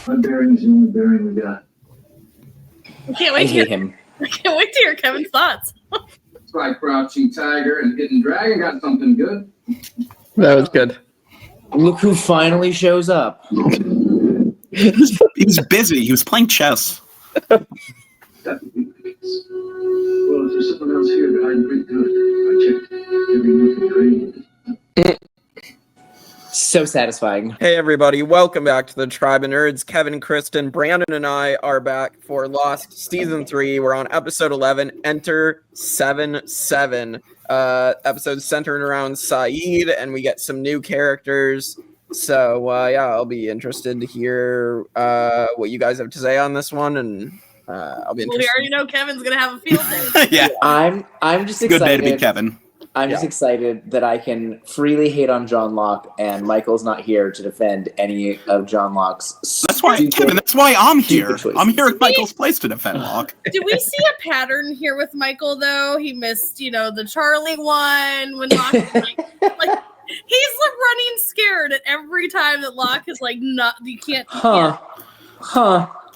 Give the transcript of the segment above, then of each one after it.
My bearing's the only bearing we got. I can't wait to hear Kevin's thoughts. That's why Crouching Tiger and Hidden Dragon got something good. That was good. Look who finally shows up. He was busy. He was playing chess. Well, if there's someone else here behind pretty good, I checked every nook and cranny. So satisfying. Hey everybody, welcome back to the Tribe of Nerds. Kevin, Kristin, Brandon, and I are back for Lost Season 3. We're on Episode 11, Enter 7-7. Episode centered around Sayid, and we get some new characters. So, I'll be interested to hear what you guys have to say on this one, and I'll be interested. Well, we already know Kevin's going to have a field day. Yeah. I'm just excited. Good day to be Kevin. I'm just excited that I can freely hate on John Locke, and Michael's not here to defend any of John Locke's. That's why, Kevin. That's why I'm here. choices. I'm here at Michael's place to defend Locke. Did we see a pattern here with Michael, though? He missed, the Charlie one when Locke was like he's running scared at every time that Locke is like, not, you can't.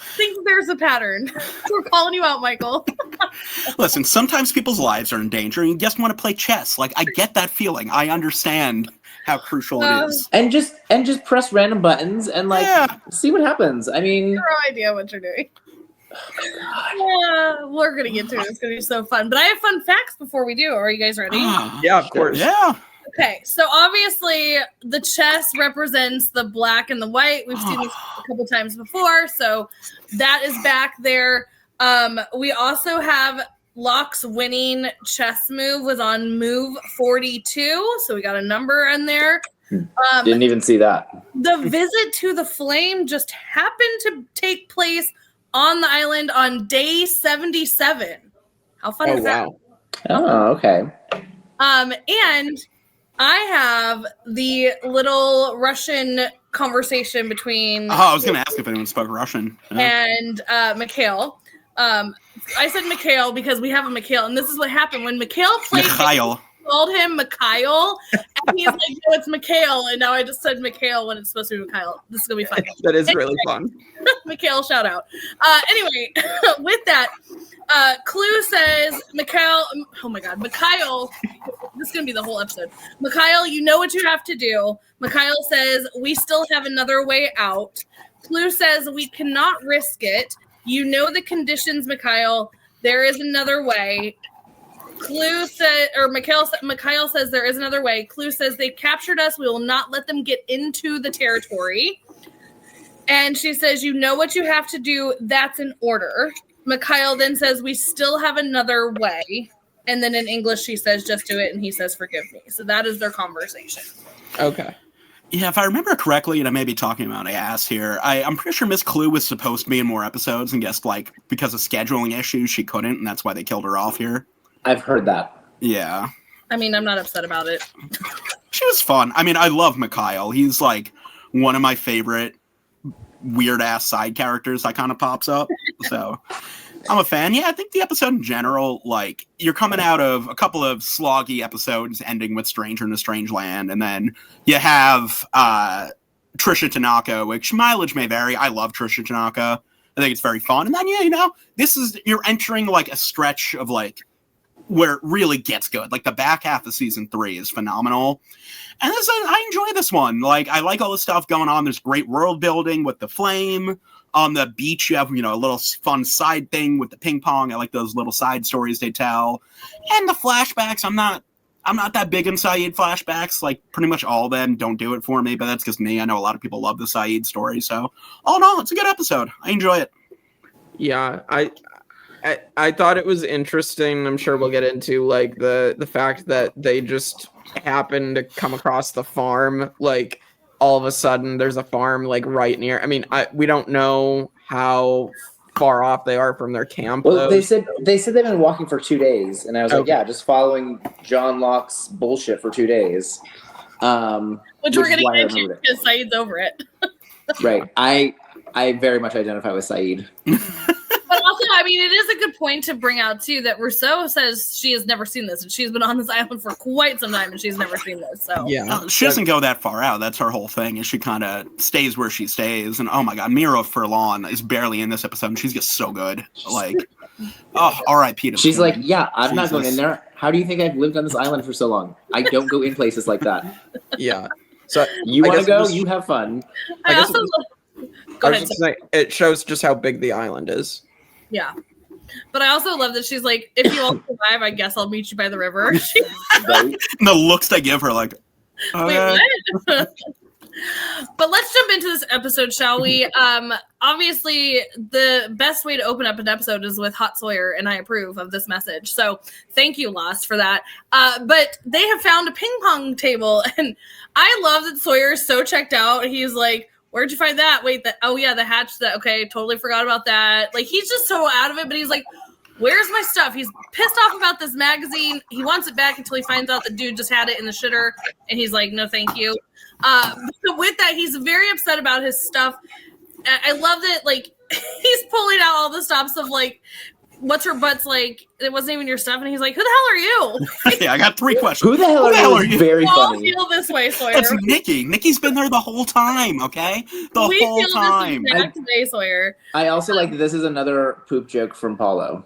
I think there's a pattern. We're calling you out, Michael. Listen, sometimes people's lives are in danger and you just want to play chess. Like, I get that feeling. I understand how crucial it is. And just press random buttons and see what happens. I mean, No idea what you're doing. Yeah, we're gonna get to it. It's gonna be so fun. But I have fun facts before we do. Are you guys ready? Yeah, of course. Yeah. Okay, so obviously the chess represents the black and the white. We've seen this a couple times before, so that is back there. We also have Locke's winning chess move was on move 42, so we got a number in there. didn't even see that. The visit to the flame just happened to take place on the island on day 77. How fun is that? Wow. Oh, okay. And I have the little Russian conversation between I was going to ask if anyone spoke Russian. and Mikhail. I said Mikhail because we have a Mikhail, and this is what happened when Mikhail played. Mikhail. Called him Mikhail, and he's like, "No, it's Mikhail," and now I just said Mikhail when it's supposed to be Mikhail. This is gonna be fun. That is really fun. Mikhail, shout out. Anyway, with that, Clue says, Mikhail. Oh my God, Mikhail. This is gonna be the whole episode. Mikhail, you know what you have to do. Mikhail says, "We still have another way out." Clue says, "We cannot risk it. You know the conditions, Mikhail. There is another way." Clue said, or Mikhail says there is another way. Clue says they've captured us. We will not let them get into the territory. And she says, "You know what you have to do. That's an order." Mikhail then says, "We still have another way." And then in English, she says, "Just do it." And he says, "Forgive me." So that is their conversation. Okay. Yeah, if I remember correctly, and I may be talking about ass here, I'm pretty sure Miss Clue was supposed to be in more episodes, and guess, because of scheduling issues, she couldn't, and that's why they killed her off here. I've heard that. Yeah. I mean, I'm not upset about it. She was fun. I mean, I love Mikhail. He's, one of my favorite weird-ass side characters that kind of pops up. So, I'm a fan. Yeah, I think the episode in general, you're coming out of a couple of sloggy episodes ending with Stranger in a Strange Land, and then you have Trisha Tanaka, which mileage may vary. I love Trisha Tanaka. I think it's very fun. And then, you're entering, a stretch of, where it really gets good. The back half of season 3 is phenomenal. And I enjoy this one. I like all the stuff going on. There's great world building with the flame. On the beach, you have, a little fun side thing with the ping pong. I like those little side stories they tell. And the flashbacks, I'm not that big in Sayid flashbacks. Pretty much all of them don't do it for me, but that's just me. I know a lot of people love the Sayid story. So, all in all, it's a good episode. I enjoy it. Yeah, I thought it was interesting. I'm sure we'll get into the fact that they just happened to come across the farm. All of a sudden, there's a farm right near. I mean, we don't know how far off they are from their camp. Well, they said they've been walking for 2 days, and I was like, yeah, just following John Locke's bullshit for 2 days. Which we're gonna get into because Sayid's over it. Right. I very much identify with Sayid. But also, I mean, it is a good point to bring out too that Rousseau says she has never seen this, and she's been on this island for quite some time, and she's never seen this. So Yeah. She doesn't go that far out. That's her whole thing. Is she kind of stays where she stays. And oh my god, Mira Furlan is barely in this episode, and she's just so good. Like, oh, R.I.P. to She's Queen. like, yeah, I'm not going in Jesus. there. How do you think I've lived on this island for so long? I don't go in places like that. Yeah. So You I want to guess go? just- you have fun. I I guess also go I was ahead. just saying, it shows just how big the island is. Yeah. But I also love that she's like, if you all survive, I guess I'll meet you by the river. Right? And the looks they give her, like, Wait, what? But let's jump into this episode, shall we? Obviously, the best way to open up an episode is with Hot Sawyer, and I approve of this message. So thank you, Lost, for that. But they have found a ping pong table, and I love that Sawyer is so checked out. He's like, where'd you find that? Wait, oh yeah, the hatch. That okay, totally forgot about that. Like, he's just so out of it, but he's like, where's my stuff? He's pissed off about this magazine. He wants it back until he finds out the dude just had it in the shitter, and he's like, no, thank you. But with that, he's very upset about his stuff. I love that, like, he's pulling out all the stops of, like, what's her butt's like, it wasn't even your stuff, and he's like, who the hell are you? yeah, I got 3 questions. Who the hell are you? Very We all funny. feel this way, Sawyer. That's Nikki. Nikki's been there the whole time, okay? The We whole feel time. this exact way, Sawyer. I also like that this is another poop joke from Paulo.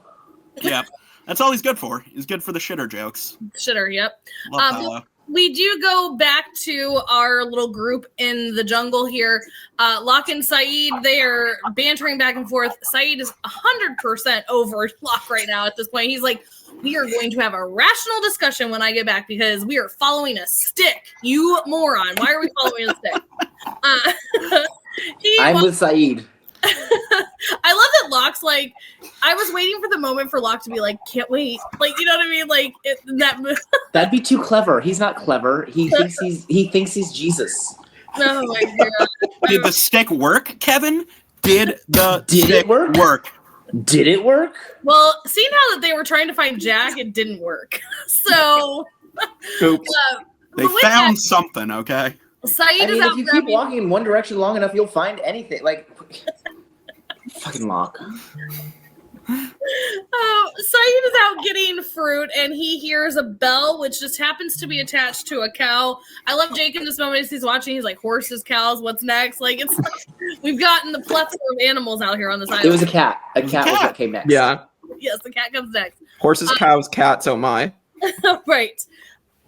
Yeah. That's all he's good for. He's good for the shitter jokes. Shitter, yep. Love Paolo. We do go back to our little group in the jungle here. Locke and Sayid, they are bantering back and forth. Sayid is 100% over Locke right now at this point. He's like, we are going to have a rational discussion when I get back because we are following a stick. You moron. Why are we following a stick? I'm with Sayid. I love that Locke's like, I was waiting for the moment for Locke to be like, can't wait. Like, you know what I mean? Like, that. That'd be too clever. He's not clever. He thinks he's Jesus. Oh my god. Did the stick work, Kevin? Did the Did it stick work? Did it work? Well, seeing how that they were trying to find Jack, it didn't work. So, Oops. They but with found that, something, okay? Sayid I is mean, out if you keep grabbing. walking in one direction long enough, you'll find anything. Like, fucking Locke. Oh, Sayid is out getting fruit, and he hears a bell, which just happens to be attached to a cow. I love Jake in this moment as he's watching. He's like, horses, cows, what's next? Like, it's like, we've gotten the plethora of animals out here on this island. It was a cat. A cat was what came next. Yeah. Yes, the cat comes next. Horses, cows, cats, oh my. Right.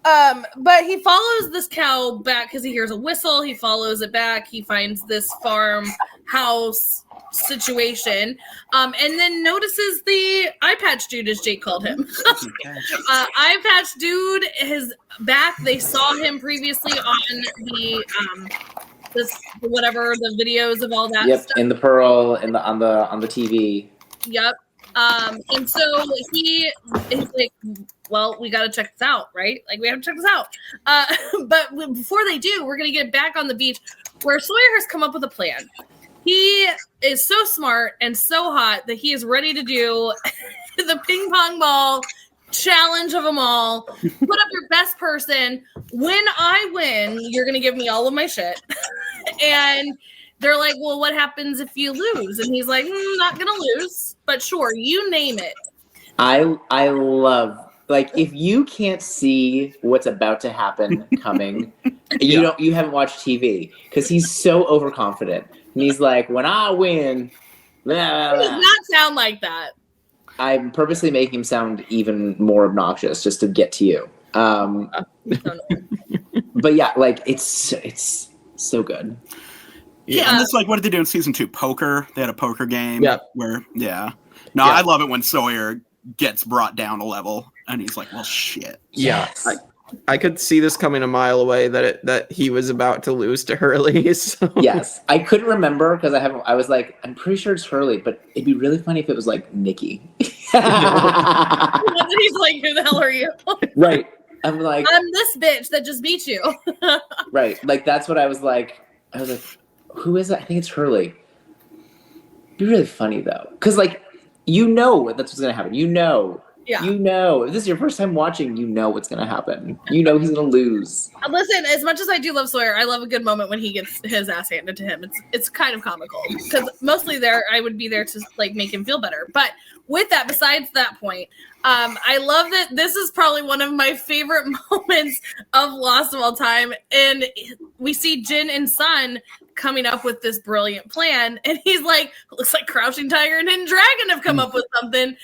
But he follows this cow back because he hears a whistle. He follows it back. He finds this farmhouse situation, and then notices the eye patch dude, as Jake called him. Eye patch dude is back. They saw him previously on the this whatever the videos of all that Yep, stuff. in the Pearl, on the TV. Yep. And so he's like, well, we got to check this out, right? Like, we have to check this out. But before they do, we're going to get back on the beach where Sawyer has come up with a plan. He is so smart and so hot that he is ready to do the ping pong ball challenge of them all. Put up your best person. When I win, you're going to give me all of my shit. And they're like, well, what happens if you lose? And he's like, not going to lose, but sure, you name it. I love, like, if you can't see what's about to happen coming, you haven't watched TV, because he's so overconfident. And he's like, when I win, blah, blah, He blah. does not sound like that. I'm purposely making him sound even more obnoxious just to get to you. But yeah, like, it's so good. Yeah, and it's like, what did they do in season 2? Poker. They had a poker game. Yeah. Where, yeah. No, Yeah. I love it when Sawyer gets brought down a level, and he's like, well, shit. Yeah. Yes. I could see this coming a mile away that he was about to lose to Hurley. So. Yes, I couldn't remember because I was like, I'm pretty sure it's Hurley, but it'd be really funny if it was like Nikki. He's like, who the hell are you? Right. I'm like, I'm this bitch that just beat you. right. Like, that's what I was like, who is it? I think it's Hurley. It'd be really funny though. Because, like, that's what's going to happen. Yeah. You know, if this is your first time watching, you know what's going to happen. You know he's going to lose. Listen, as much as I do love Sawyer, I love a good moment when he gets his ass handed to him. It's kind of comical because mostly I would be there to like make him feel better. But with that, besides that point, I love that this is probably one of my favorite moments of Lost of all time. And we see Jin and Sun coming up with this brilliant plan. And he's like, looks like Crouching Tiger and Hidden Dragon have come up with something.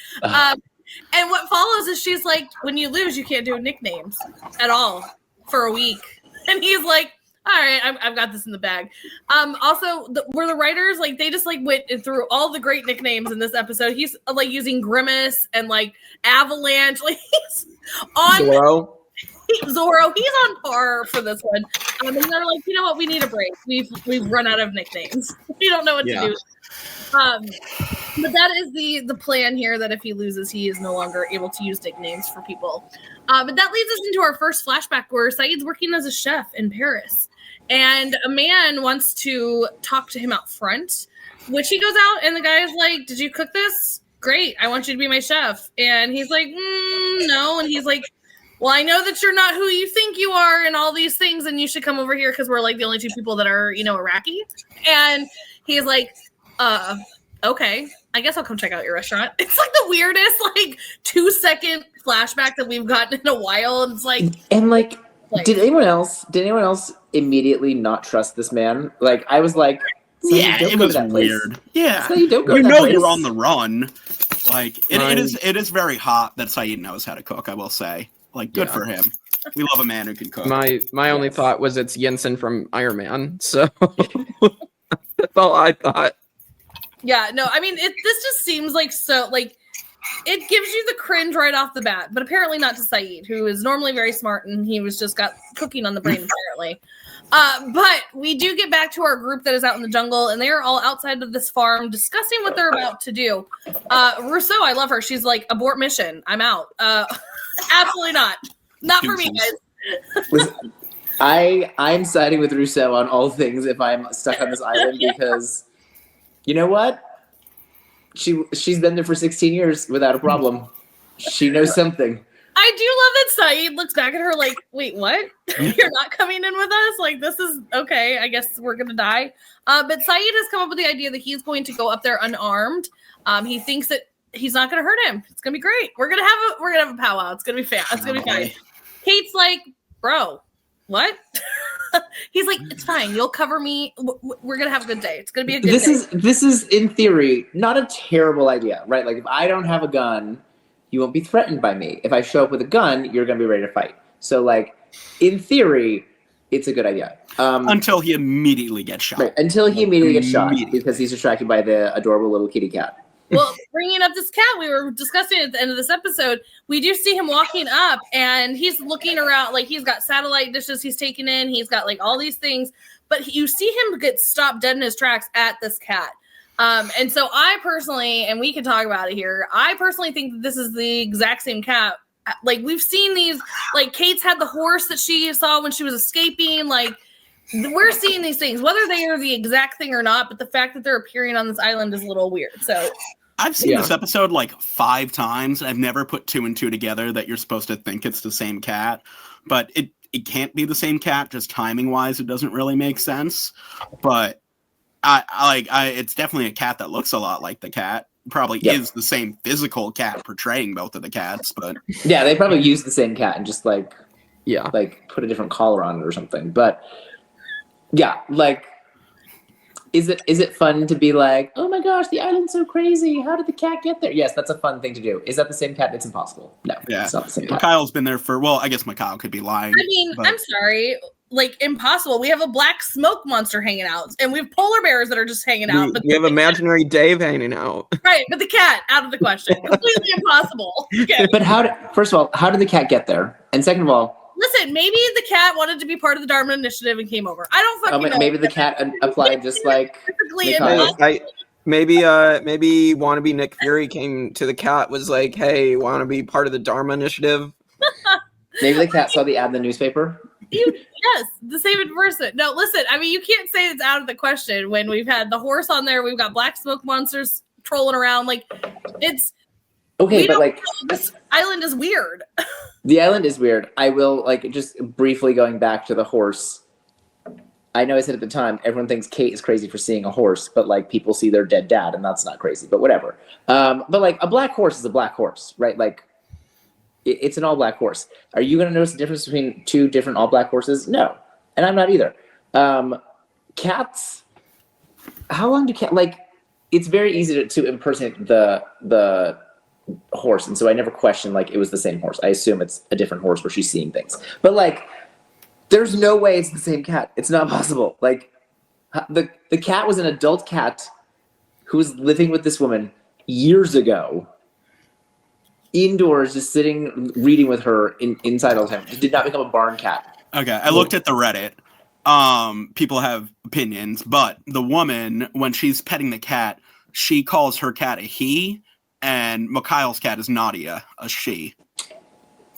And what follows is she's like, when you lose, you can't do nicknames at all for a week. And he's like, all right, I've got this in the bag. Also, were the writers, like, they just, like, went through all the great nicknames in this episode. He's, like, using Grimace and, like, Avalanche. Like, he's on... Zorro. He's on par for this one. And they're like, you know what? We need a break. We've run out of nicknames. We don't know what to do. But that is the plan here, that if he loses, he is no longer able to use nicknames for people. But that leads us into our first flashback where Sayid's working as a chef in Paris. And a man wants to talk to him out front, which he goes out and the guy is like, did you cook this? Great. I want you to be my chef. And he's like, no. And he's like, well, I know that you're not who you think you are and all these things, and you should come over here because we're like the only two people that are, Iraqi. And he's like, okay, I guess I'll come check out your restaurant. It's like the weirdest, like 2-second flashback that we've gotten in a while. And it's like, did anyone else immediately not trust this man? Like, I was like, yeah, it was weird. Yeah, you don't go to that place. You're on the run. Like, it is very hot that Sayid knows how to cook, I will say. Like, good for him. We love a man who can cook. My only thought was it's Jensen from Iron Man. So that's all I thought. Yeah, no, I mean, this just seems like so, like, it gives you the cringe right off the bat, but apparently not to Sayid, who is normally very smart, and he was just got cooking on the brain, apparently. But we do get back to our group that is out in the jungle, and they are all outside of this farm discussing what they're about to do. Rousseau, I love her. She's like, abort mission. I'm out. Absolutely not. Not for me, guys. Listen, I'm siding with Rousseau on all things if I'm stuck on this island because, you know what? She's been there for 16 years without a problem. She knows something. I do love that Sayid looks back at her like, wait, what? You're not coming in with us? Like, this is okay. I guess we're going to die. But Sayid has come up with the idea that he's going to go up there unarmed. He thinks that he's not going to hurt him. It's going to be great. We're going to have a powwow. It's going to be fun. It's going to be fine. Kate's like, bro, what? He's like, it's fine. You'll cover me. We're going to have a good day. It's going to be a good day. This is, in theory, not a terrible idea, right? Like, if I don't have a gun, you won't be threatened by me. If I show up with a gun, you're going to be ready to fight. So, like, in theory, it's a good idea. Until he immediately gets shot. Right, until he immediately gets shot because he's distracted by the adorable little kitty cat. Well, bringing up this cat we were discussing at the end of this episode, we do see him walking up and he's looking around, like he's got satellite dishes he's taking in. He's got like all these things, but you see him get stopped dead in his tracks at this cat. And so I personally, and we can talk about it here, I personally think that this is the exact same cat. Like we've seen these, like Kate's had the horse that she saw when she was escaping, like we're seeing these things, whether they are the exact thing or not, but the fact that they're appearing on this island is a little weird. So I've seen this episode like 5 times. I've never put 2 and 2 together that you're supposed to think it's the same cat, but it can't be the same cat. Just timing wise, it doesn't really make sense. But it's definitely a cat that looks a lot like the cat. Probably is the same physical cat portraying both of the cats, but yeah, they probably use the same cat and just like put a different collar on it or something. But yeah, like, is it fun to be like, oh my gosh, the island's so crazy, how did the cat get there? Yes, that's a fun thing to do. Is that the same cat? It's impossible. No, it's not the same cat. Mikhail's been there for, well, I guess Mikhail could be lying. I mean, I'm sorry, like impossible. We have a black smoke monster hanging out, and we have polar bears that are just hanging out. But we have imaginary Dave hanging out. Right, but the cat, out of the question. Completely impossible. Okay. But first of all, how did the cat get there? And second of all, listen, maybe the cat wanted to be part of the Dharma initiative and came over. I don't fucking know. Maybe the cat applied just like maybe wannabe Nick Fury came to the cat, was like, hey, want to be part of the Dharma initiative? Maybe the cat saw the ad in the newspaper. Yes, the same person. No, listen, I mean, you can't say it's out of the question when we've had the horse on there, we've got black smoke monsters trolling around. Like, Okay, We but don't like know. This island is weird. the island is weird. I will like just briefly going back to the horse. I know I said at the time everyone thinks Kate is crazy for seeing a horse, but like people see their dead dad, and that's not crazy. But whatever. But like a black horse is a black horse, right? Like it's an all black horse. Are you going to notice the difference between two different all black horses? No, and I'm not either. Cats. How long do cat like? It's very easy to impersonate the horse, and so I never question like it was the same horse. I assume it's a different horse where she's seeing things. But like, there's no way it's the same cat. It's not possible. Like, the cat was an adult cat who was living with this woman years ago, indoors, just sitting reading with her inside all the time. It did not become a barn cat. Okay, I looked at the Reddit. People have opinions, but the woman, when she's petting the cat, she calls her cat a he, and Mikhail's cat is Nadia, a she.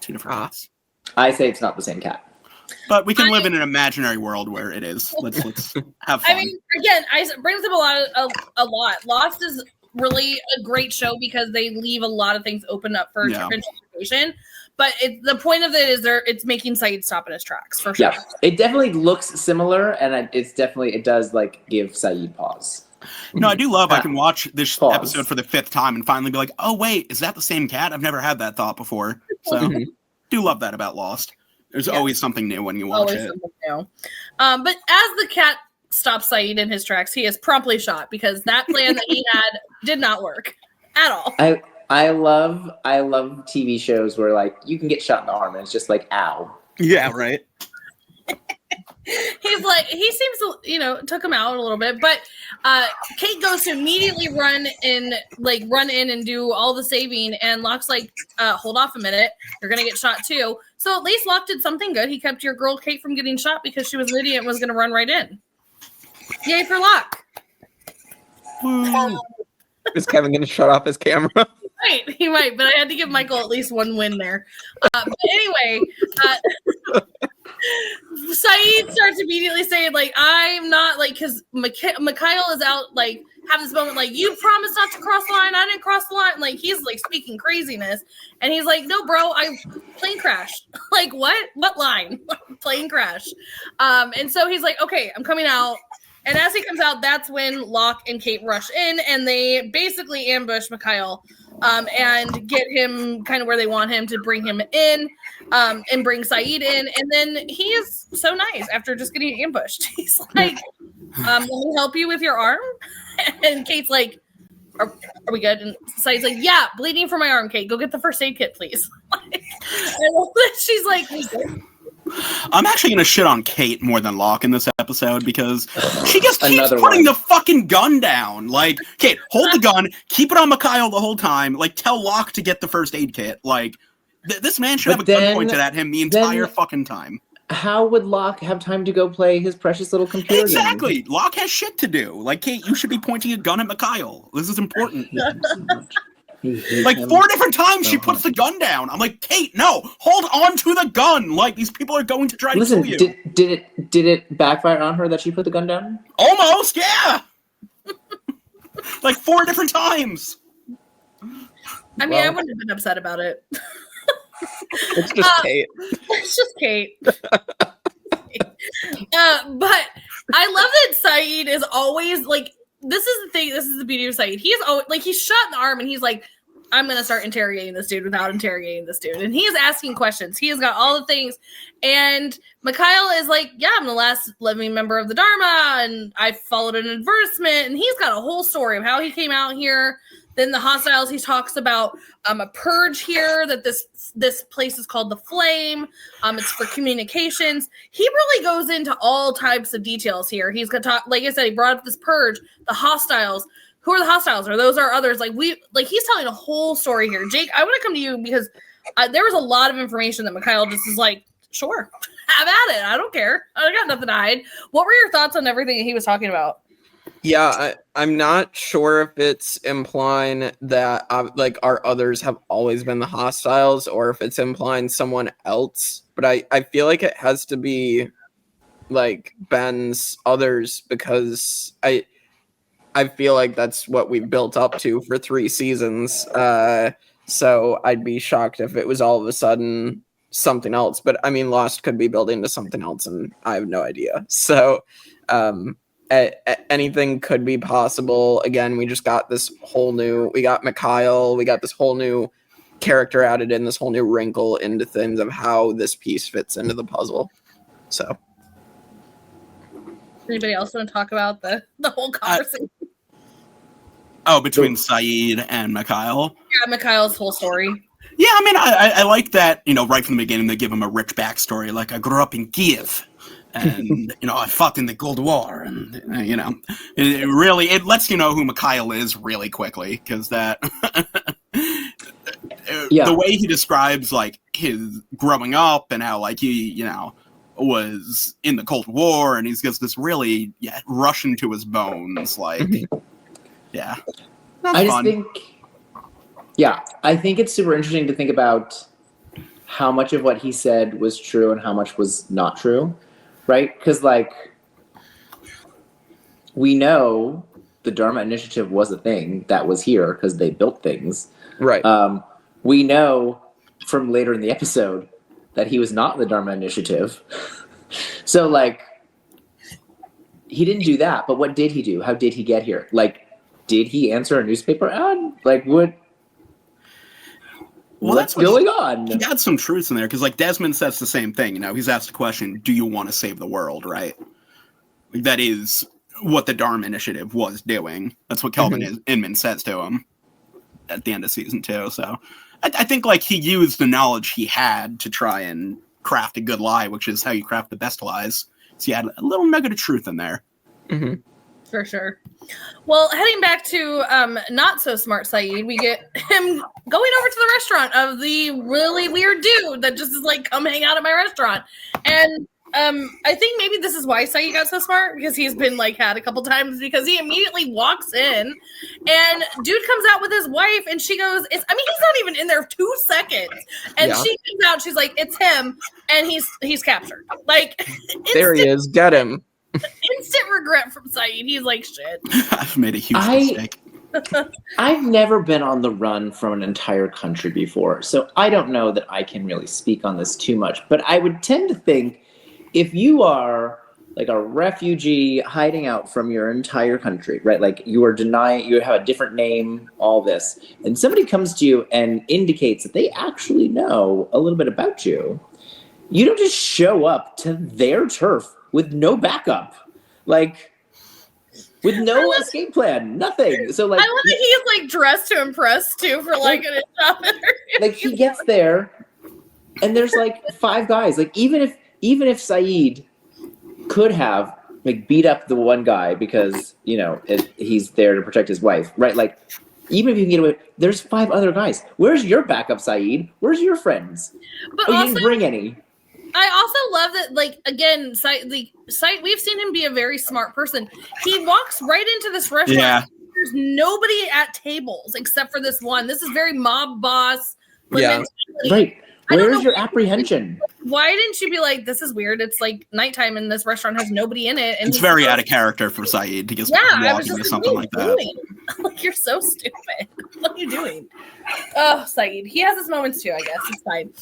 Two different cats. I say it's not the same cat. But we can live in an imaginary world where it is. Let's have fun. I mean, again, it brings up a lot. Lost is really a great show because they leave a lot of things open up for interpretation. But the point of it is it's making Sayid stop in his tracks for sure. Yeah, it definitely looks similar, and it does like give Sayid pause. No, I do love I can watch this episode for the 5th time and finally be like, oh wait, is that the same cat? I've never had that thought before. So do love that about Lost. There's always something new when you watch it. Something new. But as the cat stops Sayid in his tracks, he is promptly shot because that plan that he had did not work at all. I love TV shows where like you can get shot in the arm and it's just like ow. Yeah, right. He's like, he seems to, took him out a little bit, but Kate goes to immediately run in and do all the saving, and Locke's like, hold off a minute, you're gonna get shot too. So at least Locke did something good. He kept your girl Kate from getting shot because she was an idiot and was gonna run right in. Yay for Locke. Is Kevin gonna shut off his camera? He might, but I had to give Michael at least one win there. But anyway, Sayid starts immediately saying, like, I'm not, like, because Mikhail is out, like, have this moment, like, you promised not to cross the line, I didn't cross the line. Like, he's, like, speaking craziness. And he's like, no, bro, plane crashed. Like, what? What line? Plane crash. And so he's like, okay, I'm coming out. And as he comes out, that's when Locke and Kate rush in, and they basically ambush Mikhail and get him kind of where they want him to bring him in and bring Sayid in. And then he is so nice after just getting ambushed. He's like, let me help you with your arm? And Kate's like, are we good? And Sayid's like, yeah, bleeding from my arm, Kate. Go get the first aid kit, please. She's like, I'm actually going to shit on Kate more than Locke in this episode because she just keeps putting the fucking gun down. Like, Kate, hold the gun, keep it on Mikhail the whole time. Like, tell Locke to get the first aid kit. Like, this man should have a gun pointed at him the entire fucking time. How would Locke have time to go play his precious little computer Exactly. game? Locke has shit to do. Like, Kate, you should be pointing a gun at Mikhail. This is important. Like 4 different times she puts the gun down. I'm like, Kate, no, hold on to the gun. Like, these people are going to try to kill you. Did it backfire on her that she put the gun down? Almost, yeah. Like 4 different times. I mean, I wouldn't have been upset about it. It's just Kate. It's just Kate. But I love that Sayid is always like, this is the thing, this is the beauty of Sayid. He's always like, he's shot in the arm and he's like, I'm going to start interrogating this dude without interrogating this dude. And he is asking questions. He has got all the things. And Mikhail is like, yeah, I'm the last living member of the Dharma. And I followed an advertisement. And he's got a whole story of how he came out here. Then the hostiles, he talks about a purge here, that this place is called the Flame. It's for communications. He really goes into all types of details here. He's going to talk, like I said, he brought up this purge, the hostiles. Who are the hostiles? Or those are others? He's telling a whole story here. Jake, I want to come to you because there was a lot of information that Mikhail just is like, sure, have at it. I don't care. I got nothing to hide. What were your thoughts on everything that he was talking about? Yeah, I'm not sure if it's implying that our others have always been the hostiles or if it's implying someone else. But I feel like it has to be like Ben's others because I feel like that's what we've built up to for 3 seasons. So I'd be shocked if it was all of a sudden something else. But I mean, Lost could be building to something else, and I have no idea. So anything could be possible. Again, we just got this whole new. We got Mikhail. We got this whole new character added in, this whole new wrinkle into things of how this piece fits into the puzzle. So. Anybody else want to talk about the whole conversation? Between Sayid and Mikhail. Yeah, Mikhail's whole story. Yeah, I mean, I like that, right from the beginning, they give him a rich backstory. Like, I grew up in Kiev, and, I fought in the Cold War, and, it lets you know who Mikhail is really quickly, because that, the way he describes, like, his growing up, and how, like, he, was in the Cold War, and he's just this really, Russian to his bones, like... Yeah. I think it's super interesting to think about how much of what he said was true and how much was not true, right? Because, like, we know the Dharma Initiative was a thing that was here because they built things. Right. We know from later in the episode that he was not the Dharma Initiative. So, like, he didn't do that, but what did he do? How did he get here? Like, did he answer a newspaper ad? Like, what's going on? He got some truth in there, because, like, Desmond says the same thing. He's asked the question, do you want to save the world, right? Like, that is what the Dharma Initiative was doing. That's what Kelvin Inman says to him at the end of season 2. So I think, like, he used the knowledge he had to try and craft a good lie, which is how you craft the best lies. So you had a little nugget of truth in there. Mm-hmm. For sure. Well, heading back to not so smart Sayid, we get him going over to the restaurant of the really weird dude that just is like, come hang out at my restaurant. And I think maybe this is why Sayid got so smart, because he's been like had a couple times, because he immediately walks in and dude comes out with his wife and she goes, he's not even in there 2 seconds. And she comes out, she's like, it's him. And he's captured. Like, there he is. Get him. Instant regret from Sayid. He's like, shit. I've made a huge mistake. I've never been on the run from an entire country before, so I don't know that I can really speak on this too much. But I would tend to think if you are like a refugee hiding out from your entire country, right? Like you are you have a different name, all this, and somebody comes to you and indicates that they actually know a little bit about you. You don't just show up to their turf with no backup, like with no escape plan, nothing. So like, I love that he's like dressed to impress too for like an job interview. Like he gets there, and there's like 5 guys. Like even if Sayid could have like beat up the one guy because he's there to protect his wife, right? Like even if you can get away, there's 5 other guys. Where's your backup, Sayid? Where's your friends? But you also, didn't bring any. I also love that, like, again, Sayid, we've seen him be a very smart person. He walks right into this restaurant. Yeah. There's nobody at tables except for this one. This is very mob boss. Mentality. Right. Where's your apprehension? Why didn't you be like, this is weird? It's like nighttime and this restaurant has nobody in it. And it's very out of character for Sayid to just walk into something like that. Like, you're so stupid. What are you doing? Oh, Sayid. He has his moments too, I guess. It's fine.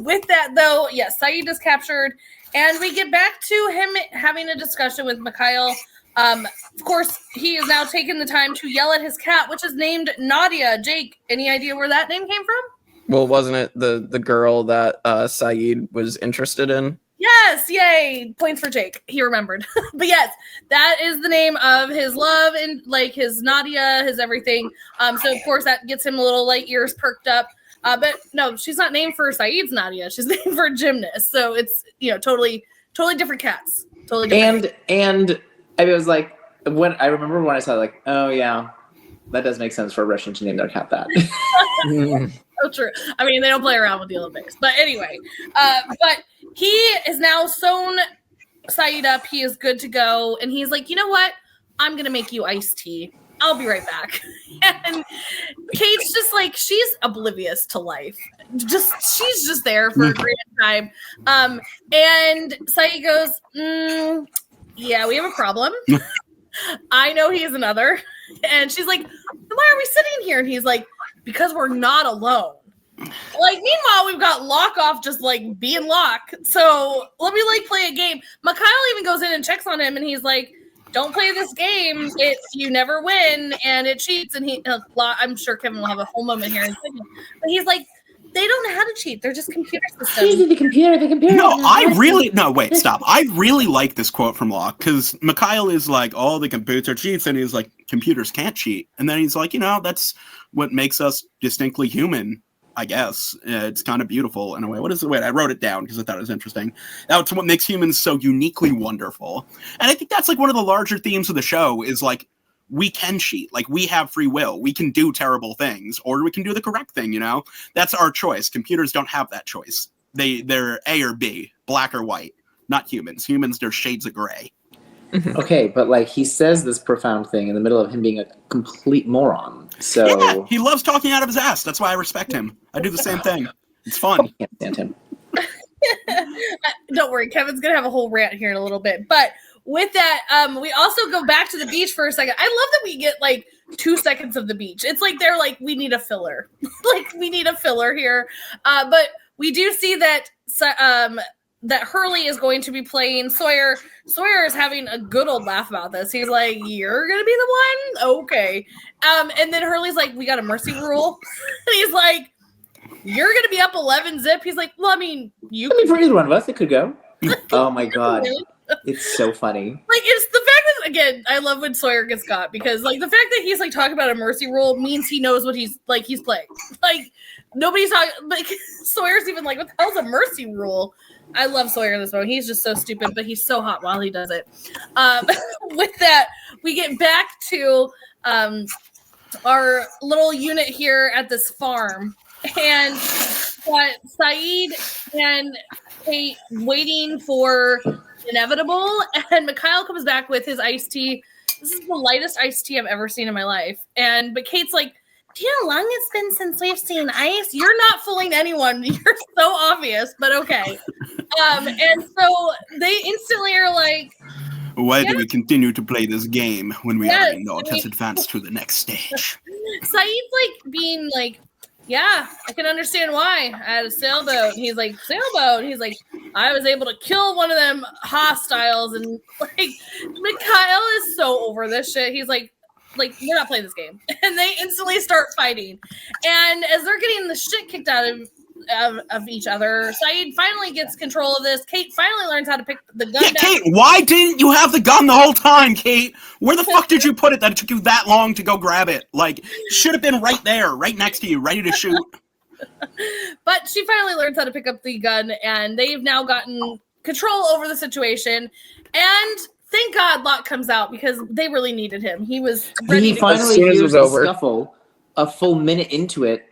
With that, though, yes, Sayid is captured. And we get back to him having a discussion with Mikhail. Of course, he is now taking the time to yell at his cat, which is named Nadia. Jake, any idea where that name came from? Well, wasn't it the girl that Sayid was interested in? Yes, yay! Points for Jake. He remembered. But yes, that is the name of his love and like his Nadia, his everything. So of course that gets him a little like ears perked up. But no, she's not named for Sayid's Nadia. She's named for a gymnast. So it's totally different cats. Totally different. And I was like, when I remember when I saw like, oh yeah, that does make sense for a Russian to name their cat that. So true. I mean, they don't play around with the Olympics. But anyway, but he is now sewn Sayid up. He is good to go. And he's like, you know what? I'm going to make you iced tea. I'll be right back. And Kate's just like, she's oblivious to life. She's just there for a great time. And Sayid goes, yeah, we have a problem. I know he's another. And she's like, why are we sitting here? And he's like, because we're not alone. Like, meanwhile, we've got Locke off just, like, being Locke. So, let me, like, play a game. Mikhail even goes in and checks on him, and he's like, don't play this game. It's you never win, and it cheats. And I'm sure Kevin will have a whole moment here in a second. But he's like, they don't know how to cheat. They're just computer systems. The computer. No, wait, stop. I really like this quote from Locke, because Mikhail is like, oh, the computer cheats, and he's like, computers can't cheat. And then he's like, that's what makes us distinctly human. I guess it's kind of beautiful in a way. What is it? Wait, I wrote it down because I thought it was interesting. That's what makes humans so uniquely wonderful. And I think that's like one of the larger themes of the show is like, we can cheat. Like, we have free will. We can do terrible things, or we can do the correct thing. That's our choice. Computers don't have that choice. They're A or B, black or white, not humans. Humans, they're shades of gray. Okay, but like he says this profound thing in the middle of him being a complete moron. So yeah, he loves talking out of his ass. That's why I respect him. I do the same thing. It's fun. I can't stand him. Don't worry, Kevin's gonna have a whole rant here in a little bit. But with that, we also go back to the beach for a second. I love that we get like 2 seconds of the beach. It's like they're like, we need a filler. Like, we need a filler here. But we do see that that Hurley is going to be playing Sawyer. Sawyer is having a good old laugh about this. He's like, you're going to be the one? Okay. And then Hurley's like, we got a mercy rule. And he's like, you're going to be up 11 zip. He's like, well, I mean, for either one of us, it could go. Oh my God. It's so funny. Like, it's the fact that, again, I love when Sawyer gets got, because like the fact that he's like talking about a mercy rule means he knows what he's playing. Like, nobody's talking, like, Sawyer's even like, what the hell's a mercy rule? I love Sawyer in this one. He's just so stupid, but he's so hot while he does it. With that, we get back to our little unit here at this farm, and got Sayid and Kate waiting for inevitable, and Mikhail comes back with his iced tea. This is the lightest iced tea I've ever seen in my life. But Kate's like, do you know how long it's been since we've seen ice? You're not fooling anyone. You're so obvious, but okay. And so they instantly are like, why do we continue to play this game when we already know it has advanced to the next stage? Sayid's like being like, yeah, I can understand why. I had a sailboat. He's like, sailboat? He's like, I was able to kill one of them hostiles. And like, Mikhail is so over this shit. He's like, we're not playing this game. And they instantly start fighting. And as they're getting the shit kicked out of each other, Sayid finally gets control of this. Kate finally learns how to pick the gun down. Kate, why didn't you have the gun the whole time, Kate? Where the fuck did you put it that it took you that long to go grab it? Like, should have been right there, right next to you, ready to shoot. But she finally learns how to pick up the gun, and they've now gotten control over the situation. And thank God Locke comes out, because they really needed him. He was ready to finally hears the scuffle. A full minute into it,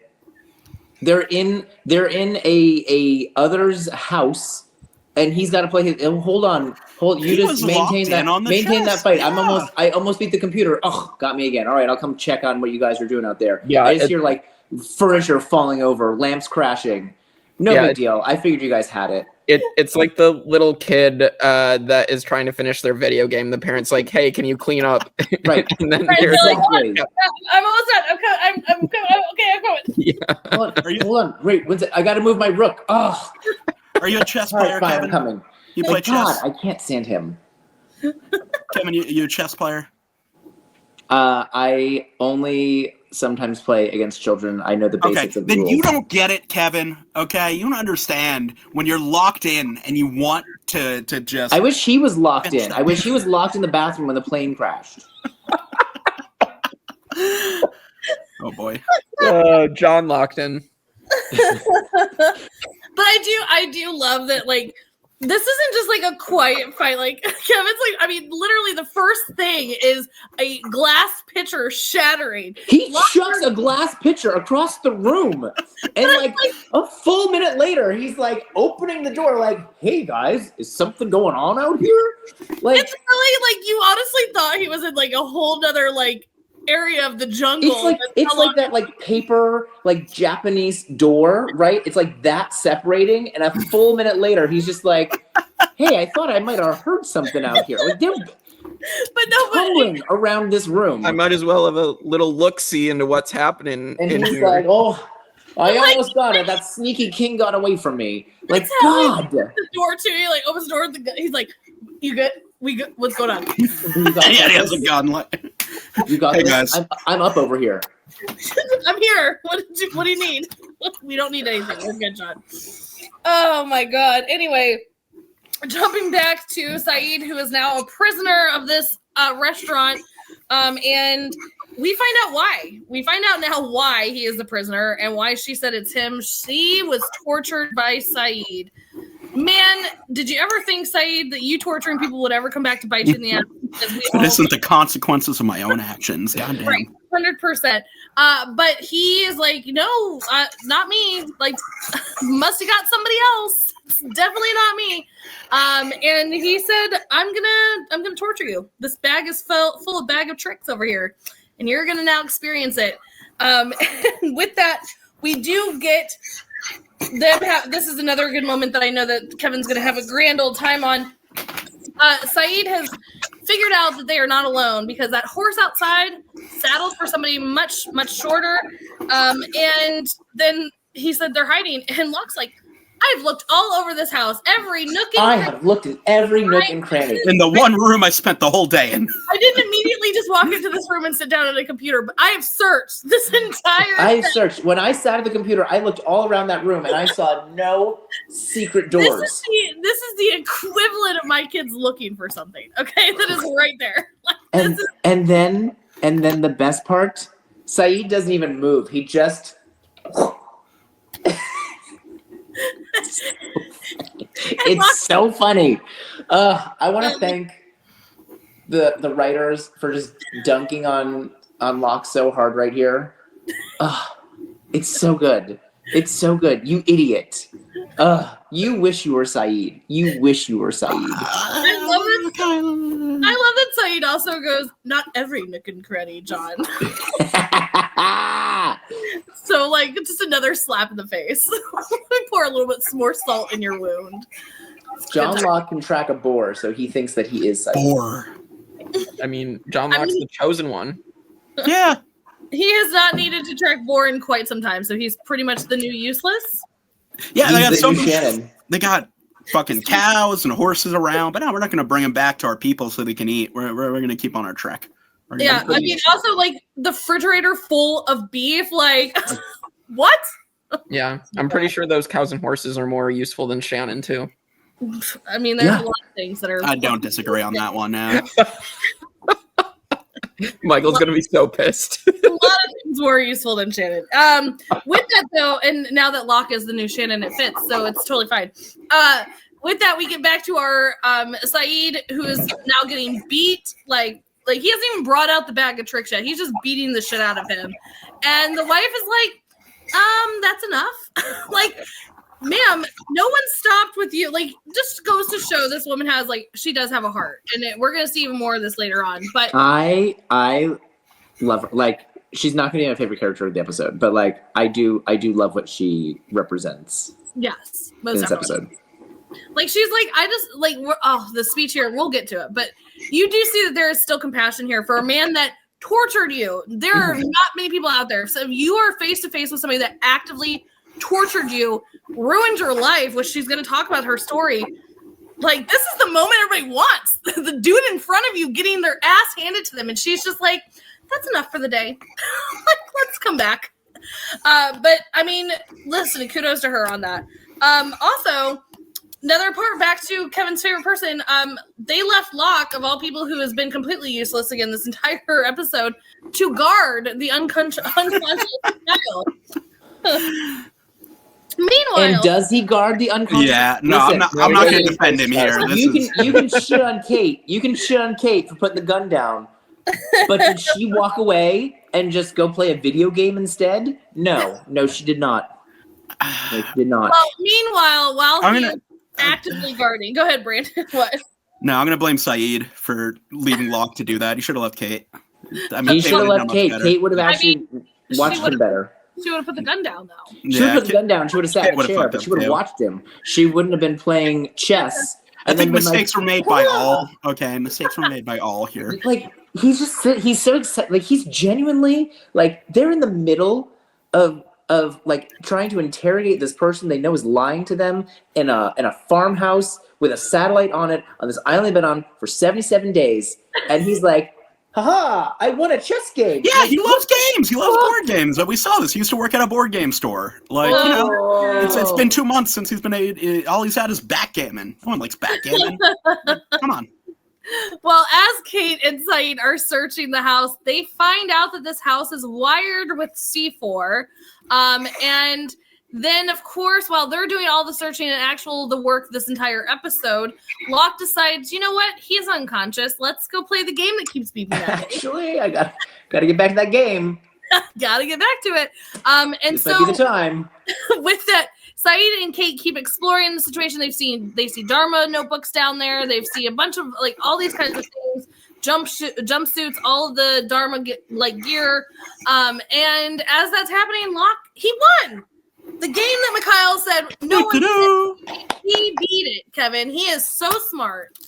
they're in a other's house, and he's got to play his. Hold on. You just maintain that fight. Yeah. I almost beat the computer. Oh, got me again. All right, I'll come check on what you guys are doing out there. Yeah, I just hear like furniture falling over, lamps crashing. No big deal. I figured you guys had it. It's like the little kid that is trying to finish their video game. The parent's like, "Hey, can you clean up?" Right. And then like, exactly. I'm almost done. I'm coming. Okay, I'm coming. Yeah. Hold on. Wait. I got to move my rook. Oh. Are you a chess player, fine, Kevin? I'm coming. You play chess? God, I can't stand him. Kevin, you a chess player? I only sometimes play against children. I know the basics of the rules. Then you don't get it, Kevin. Okay, you don't understand when you're locked in and you want to just. I wish he was locked in. I wish he was locked in the bathroom when the plane crashed. Oh boy. John Lockton. But I do love that, like, this isn't just like a quiet fight. Like, Kevin's like, I mean, literally the first thing is a glass pitcher shattering. He shuts a glass pitcher across the room. And like a full minute later, he's like opening the door like, hey guys, is something going on out here? Like, it's really like, you honestly thought he was in like a whole nother like area of the jungle. It's like that like paper like Japanese door, right? It's like that separating, and a full minute later he's just like, hey, I thought I might have heard something out here. Like tumbling around this room. I might as well have a little look-see into what's happening. And in he's here. like, "Oh, I almost got it. That sneaky king got away from me." Like, God. The door too. He like opens the door. He's like, "You good? We good? What's going on?" Yeah, he has a gun. You got Hey, this. guys. I'm up over here. I'm here. What do you need? We don't need anything. We're good, John. Oh my God. Anyway, jumping back to Sayid, who is now a prisoner of this restaurant, and we find out why. We find out now why he is the prisoner and why she said it's him. She was tortured by Sayid. Man, did you ever think, Sayid, that you torturing people would ever come back to bite you in the ass? It isn't the consequences of my own actions. Goddamn. Right, 100%. But he is like, no, not me. Like, must have got somebody else. It's definitely not me. And he said, I'm gonna torture you. This bag is full of bag of tricks over here, and you're gonna now experience it. And with that, we do get them. This is another good moment that I know that Kevin's gonna have a grand old time on. Sayid has figured out that they are not alone because that horse outside saddled for somebody much, much shorter. And then he said they're hiding. And Locke's like, I've looked all over this house, every nook and I have looked at every nook and cranny. In the one room I spent the whole day in. I didn't immediately just walk into this room and sit down at a computer, but I have searched this entire I searched. When I sat at the computer, I looked all around that room and I saw no secret doors. This is the equivalent of my kids looking for something. Okay, that is right there. Like, And then the best part, Sayid doesn't even move. He just it's so funny. I want to thank the writers for just dunking on Locke so hard right here. It's so good. It's so good. You idiot. You wish you were Sayid. You wish you were Sayid. I love that Sayid also goes, not every nook and cranny, John. So, like, just another slap in the face. Pour a little bit more salt in your wound. John Locke can track a boar, so he thinks that he is Sayid. Boar. I mean, John Locke's the chosen one. Yeah. He has not needed to track boar in quite some time, so he's pretty much the new useless. Yeah, they got He's so the new much. Shannon. They got fucking cows and horses around, but no, we're not going to bring them back to our people so they can eat. We're going to keep on our trek. Yeah, I mean, also, like, the refrigerator full of beef, like, what? Yeah, I'm pretty sure those cows and horses are more useful than Shannon, too. I mean, there's a lot of things that are... I don't disagree on that one now. Michael's going to be so pissed. A lot of things more useful than Shannon. With that, though, and now that Locke is the new Shannon, it fits, so it's totally fine. With that, we get back to our Sayid, who is now getting beat, like he hasn't even brought out the bag of tricks yet. He's just beating the shit out of him. And the wife is like, that's enough. Like, ma'am, no one stopped with you. Like, just goes to show this woman has, like, she does have a heart. And we're going to see even more of this later on. But I love her. Like, she's not going to be my favorite character of the episode, but, like, I do love what she represents yes, in most this definitely. episode. Like, she's like, I just, like, the speech here, we'll get to it. But you do see that there is still compassion here for a man that tortured you. There are not many people out there. So if you are face to face with somebody that actively tortured you, ruined your life, which she's going to talk about her story, like, this is the moment everybody wants. The dude in front of you getting their ass handed to them. And she's just like, that's enough for the day. Like, let's come back. But, I mean, listen, kudos to her on that. Also, another part, back to Kevin's favorite person, they left Locke, of all people who has been completely useless again this entire episode, to guard the unconscious child. Meanwhile, And does he guard the unconscious? Yeah, no, Listen, I'm not going to defend him here. You can shit on Kate. You can shit on Kate for putting the gun down. But did she walk away and just go play a video game instead? No, she did not. No, she did not. well, meanwhile, while he is actively guarding, go ahead, Brandon. What? No, I'm going to blame Sayid for leaving Locke to do that. He should have left Kate. I He should have done left much Kate. better. Kate would have actually watched him better. She would have put the gun down, though. She would have put the gun down. She would have sat in a would've chair, fucked but up she would have too. watched him. She wouldn't have been playing chess I think mistakes were made by all. Okay, mistakes were made by all here. Like, he's so excited. Like, he's genuinely, like, they're in the middle of like trying to interrogate this person they know is lying to them in a farmhouse with a satellite on it on this island they've been on for 77 days, and he's like, haha, I won a chess game. Yeah, like, he loves games. He loves board games. We saw this. He used to work at a board game store. Like, you know, it's been 2 months since he's been all he's had is backgammon. No one likes backgammon. Come on. Well, as Kate and Sayid are searching the house, they find out that this house is wired with C4. And then, of course, while they're doing all the searching and the work this entire episode, Locke decides, you know what? He's unconscious. Let's go play the game that keeps beeping at me. Actually, I gotta get back to that game. Gotta get back to it. And This so might be the time. with that, Sayid and Kate keep exploring the situation. They see Dharma notebooks down there. They see a bunch of like all these kinds of things, jumpsuits, all of the Dharma gear. And as that's happening, Locke, he won the game that Mikhail said no one did. He beat it, Kevin. He is so smart.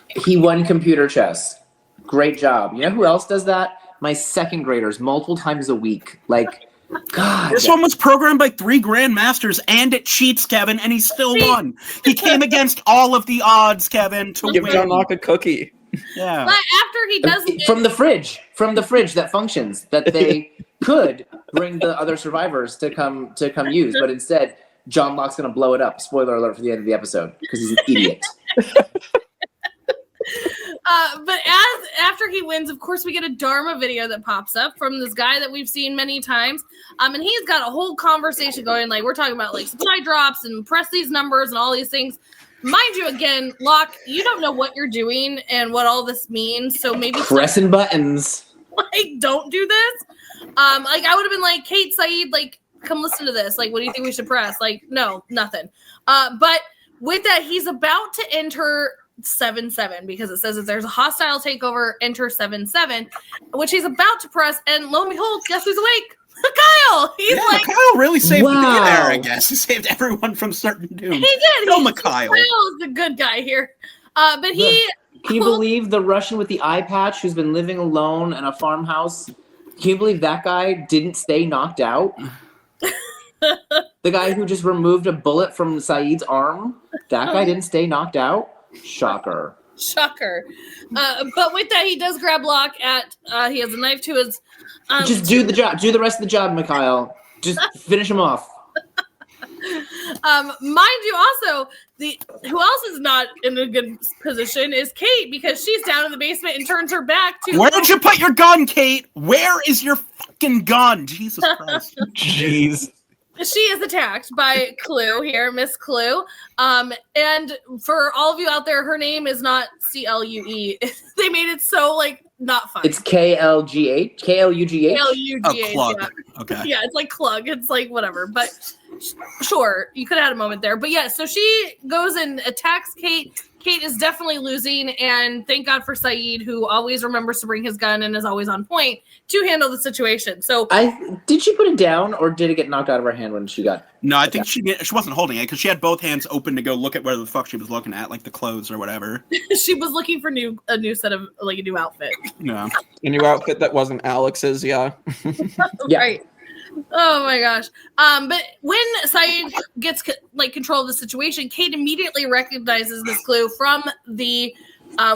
He won computer chess. Great job. You know who else does that? My second graders, multiple times a week. Like, God. This one was programmed by 3 grandmasters, and it cheats, Kevin, and he still won. He came against all of the odds, Kevin, to Give win. John Locke a cookie. Yeah. But after he does from the fridge that functions, that they could bring the other survivors to come use, but instead John Locke's gonna blow it up. Spoiler alert for the end of the episode, because he's an idiot. But after he wins, of course, we get a Dharma video that pops up from this guy that we've seen many times. And he's got a whole conversation going, like, we're talking about like supply drops and press these numbers and all these things. Mind you, again, Locke, you don't know what you're doing and what all this means, so maybe pressing buttons. Like, don't do this. Like, I would have been like, Kate, Sayid, like, come listen to this. Like, what do you think we should press? Like, no, nothing. But with that, he's about to enter 7-7 because it says that there's a hostile takeover, enter 7-7, which he's about to press, and lo and behold, guess who's awake? Mikhail! He's like, Mikhail really saved the day Wow. there, I guess. He saved everyone from certain doom. he did. No, He's Mikhail. the good guy here. But he... Can you believe the Russian with the eye patch who's been living alone in a farmhouse? Can you believe that guy didn't stay knocked out? The guy who just removed a bullet from Sayid's arm? That guy didn't stay knocked out? Shocker. But with that, he does grab Locke he has a knife to his... Just do the job. Do the rest of the job, Mikhail. Just finish him off. Mind you, also, who else is not in a good position is Kate, because she's down in the basement and turns her back to... Where did you put your gun, Kate? Where is your fucking gun? Jesus Christ. Jeez. She is attacked by Clue here, Miss Clue. And for all of you out there, her name is not CLUE. They made it so, like, not fun. It's KLUGH? KLUGH? KLUGH, Clug. yeah. Okay. Yeah, it's like Clug. It's like whatever. But sure, you could have had a moment there. But yeah, so she goes and attacks Kate. Kate is definitely losing, and thank God for Sayid, who always remembers to bring his gun and is always on point to handle the situation. So, did she put it down, or did it get knocked out of her hand when she got? No, I think she wasn't holding it because she had both hands open to go look at where the fuck she was looking at, like the clothes or whatever. she was looking for a new set of, like, a new outfit. Yeah. A new outfit that wasn't Alex's, yeah. Yeah. Right. Oh my gosh. But when Sayid gets control of the situation, Kate immediately recognizes this Clue from the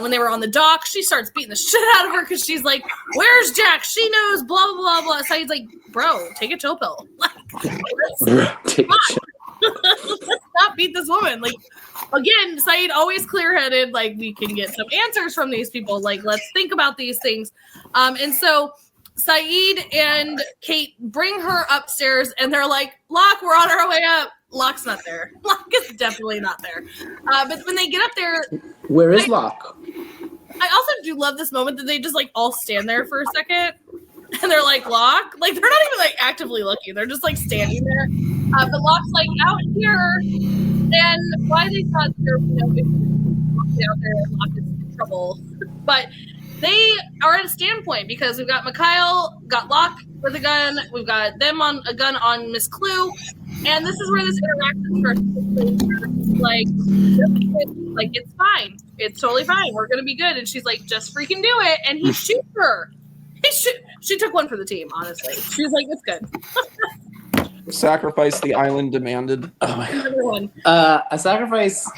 when they were on the dock. She starts beating the shit out of her because she's like, "Where's Jack? She knows." Blah blah blah blah. Sayid's like, "Bro, take a chill pill. Let's not beat this woman." Like, again, Sayid always clear-headed. Like, we can get some answers from these people. Like, let's think about these things. And so Sayid and Kate bring her upstairs, and they're like, "Locke, we're on our way up." Locke's not there. Locke is definitely not there. But when they get up there, where is Locke? I also do love this moment that they just like all stand there for a second, and they're like, "Locke," like they're not even like actively looking; they're just like standing there. But Locke's like out here, and why they thought they're out there, Locke is in trouble, but they are at a standpoint because we've got Mikhail, got Locke with a gun. We've got them on a gun on Miss Clue. And this is where this interaction starts. Like, it's fine. It's totally fine. We're going to be good. And she's like, just freaking do it. And he shoots her. She took one for the team, honestly. She was like, it's good. Sacrifice the island demanded. Oh my God. A sacrifice,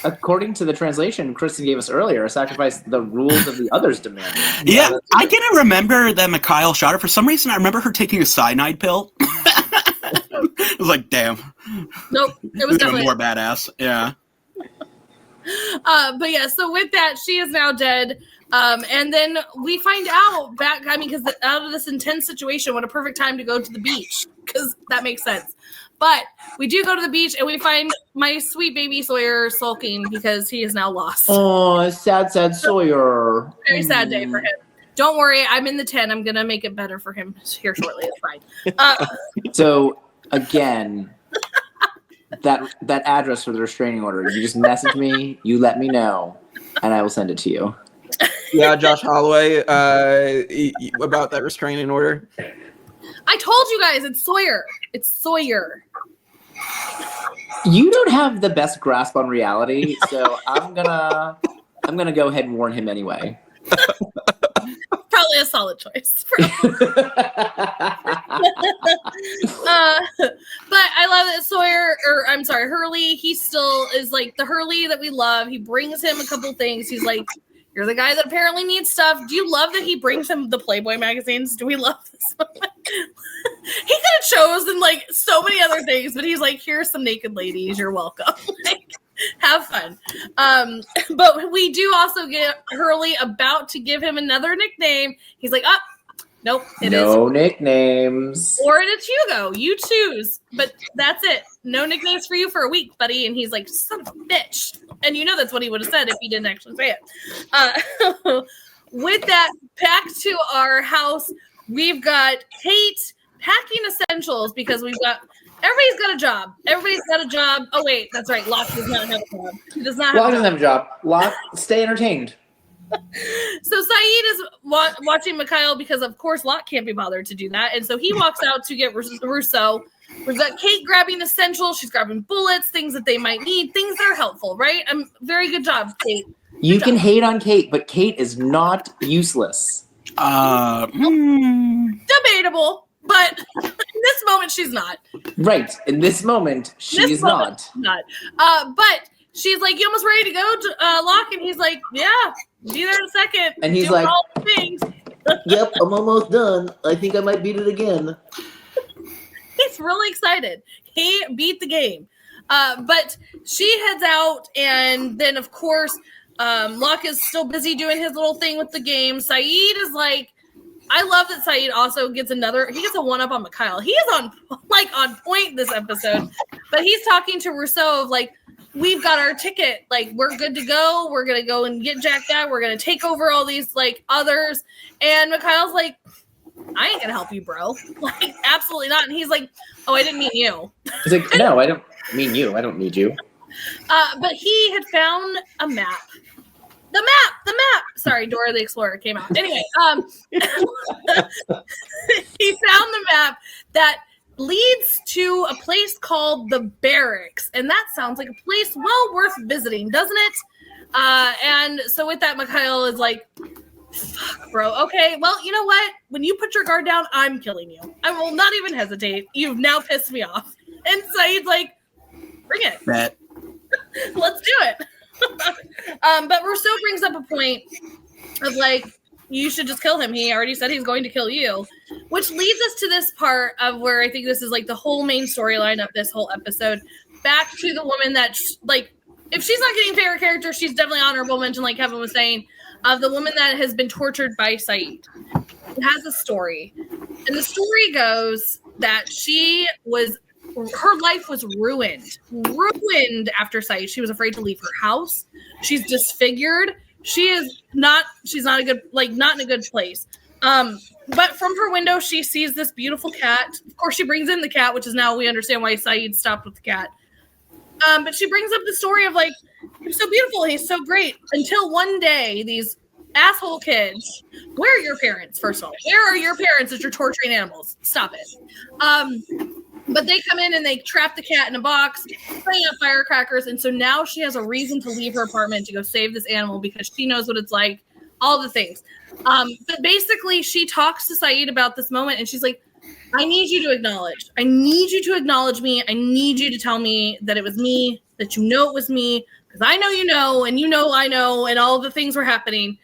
according to the translation Kristin gave us earlier, a sacrifice the rules of the others demanded. Yeah, I didn't remember that Mikhail shot her. For some reason, I remember her taking a cyanide pill. I was like, damn. Nope. It was definitely more badass. Yeah. But yeah, so with that, she is now dead. And then we find out because out of this intense situation, what a perfect time to go to the beach, because that makes sense. But we do go to the beach and we find my sweet baby Sawyer sulking because he is now lost. Oh, sad Sawyer. Very sad day for him. Don't worry, I'm in the 10. I'm going to make it better for him here shortly. It's fine. So, again, that address for the restraining order, you just message me, you let me know, and I will send it to you. Yeah, Josh Holloway, about that restraining order. I told you guys, it's Sawyer. It's Sawyer. You don't have the best grasp on reality, so I'm gonna go ahead and warn him anyway. Probably a solid choice. But I love that Hurley, he still is like the Hurley that we love. He brings him a couple things. He's like, you're the guy that apparently needs stuff. Do you love that he brings him the Playboy magazines? Do we love this one? He could have chosen like so many other things, but he's like, here's some naked ladies. You're welcome. Like, have fun. But we do also get Hurley about to give him another nickname. He's like, nope. No nicknames. Or it's Hugo. You choose. But that's it. No nicknames for you for a week, buddy. And he's like, son of a bitch. And you know that's what he would have said if he didn't actually say it. With that, back to our house, we've got Kate packing essentials because everybody's got a job. Everybody's got a job. Oh, wait, that's right. Locke does not have a job. He does not Locke doesn't have a job. Locke, stay entertained. So Sayid is watching Mikhail because, of course, Locke can't be bothered to do that. And so he walks out to get Rousseau. We've got Kate grabbing essentials. She's grabbing bullets, things that they might need, things that are helpful, right? Very good job, Kate. You can hate on Kate, but Kate is not useless. Debatable, but in this moment, she's not. Right. In this moment, she's not. But she's like, you almost ready to go to Locke? And he's like, yeah, be there in a second. And he's like, all the things. Yep, I'm almost done. I think I might beat it again. He's really excited. He beat the game. But she heads out, and then, of course, Locke is still busy doing his little thing with the game. Sayid is like, I love that Sayid also gets a one-up on Mikhail. He is on point this episode. But he's talking to Rousseau of like, we've got our ticket. Like, we're good to go. We're going to go and get jacked out. We're going to take over all these, like, others. And Mikhail's like, I ain't going to help you, bro. Like, absolutely not. And he's like, oh, I didn't mean you. He's like, no, I don't mean you. I don't need you. But he had found a map. The map. Sorry, Dora the Explorer came out. Anyway, he found the map that leads to a place called the Barracks. And that sounds like a place well worth visiting, doesn't it? And so with that, Mikhail is like, fuck, bro. Okay, well, you know what? When you put your guard down, I'm killing you. I will not even hesitate. You've now pissed me off. And Sayid's like, bring it. Bet. Let's do it. But Rousseau brings up a point of like, you should just kill him. He already said he's going to kill you, which leads us to this part of where I think this is like the whole main storyline of this whole episode. Back to the woman that, like, if she's not getting favorite character, she's definitely honorable mention, like Kevin was saying, of the woman that has been tortured by Sayid. It has a story. And the story goes that her life was ruined after Sayid. She was afraid to leave her house. She's disfigured. She's not a good, like, not in a good place. But from her window, she sees this beautiful cat. Of course, she brings in the cat, which is now we understand why Sayid stopped with the cat. But she brings up the story of like, he's so beautiful, he's so great. Until one day, these asshole kids. Where are your parents, first of all? Where are your parents that you're torturing animals? Stop it. But they come in and they trap the cat in a box, playing out firecrackers, and so now she has a reason to leave her apartment to go save this animal because she knows what it's like, all the things. But basically, she talks to Sayid about this moment, and she's like, I need you to acknowledge. I need you to acknowledge me. I need you to tell me that it was me, that you know it was me, because I know you know, and you know I know, and all the things were happening.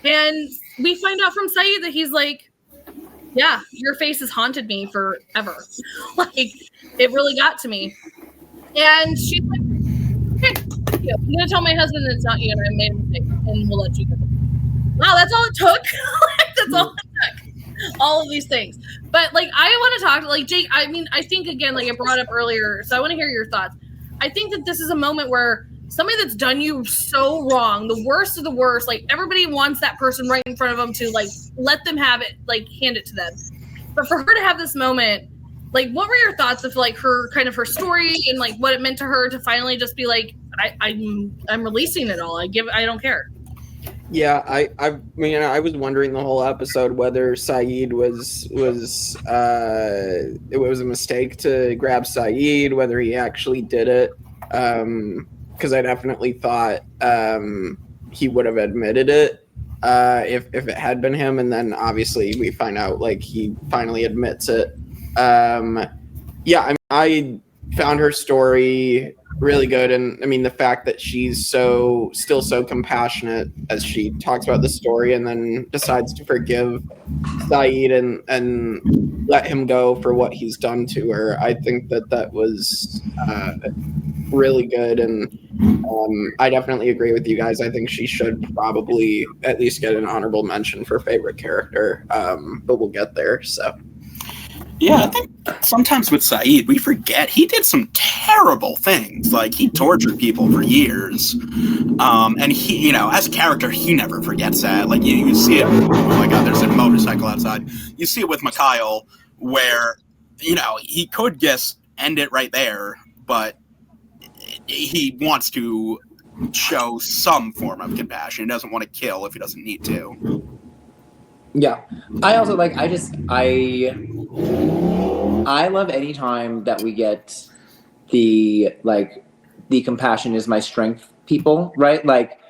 And we find out from Sayid that he's like, yeah, your face has haunted me forever. Like, it really got to me. And she's like, okay, thank you. I'm going to tell my husband that it's not you and I made a mistake, and we'll let you go. Wow, that's all it took. That's all it took. All of these things. But, like, I want to talk to, like, Jake, I mean, I think, again, like I brought up earlier, so I want to hear your thoughts. I think that this is a moment where somebody that's done you so wrong, the worst of the worst, like, everybody wants that person right in front of them to, like, let them have it, like, hand it to them. But for her to have this moment, like, what were your thoughts of, like, her, kind of her story and, like, what it meant to her to finally just be like, I'm releasing it all. I don't care. Yeah, I mean, I was wondering the whole episode whether Sayid it was a mistake to grab Sayid, whether he actually did it. Because I definitely thought he would have admitted it if it had been him, and then obviously we find out like he finally admits it. Yeah, I mean, I found her story really good, and I mean the fact that she's still so compassionate as she talks about the story, and then decides to forgive Sayid and let him go for what he's done to her. I think that was really good, and I definitely agree with you guys. I think she should probably at least get an honorable mention for favorite character, but we'll get there. So yeah, I think sometimes with Sayid, we forget he did some terrible things. Like, he tortured people for years. And he, you know, as a character, he never forgets that. Like, you see it, oh my god, there's a motorcycle outside. You see it with Mikhail, where, you know, he could just end it right there, but he wants to show some form of compassion. He doesn't want to kill if he doesn't need to. Yeah. I also like, I love any time that we get the compassion is my strength people, right? Like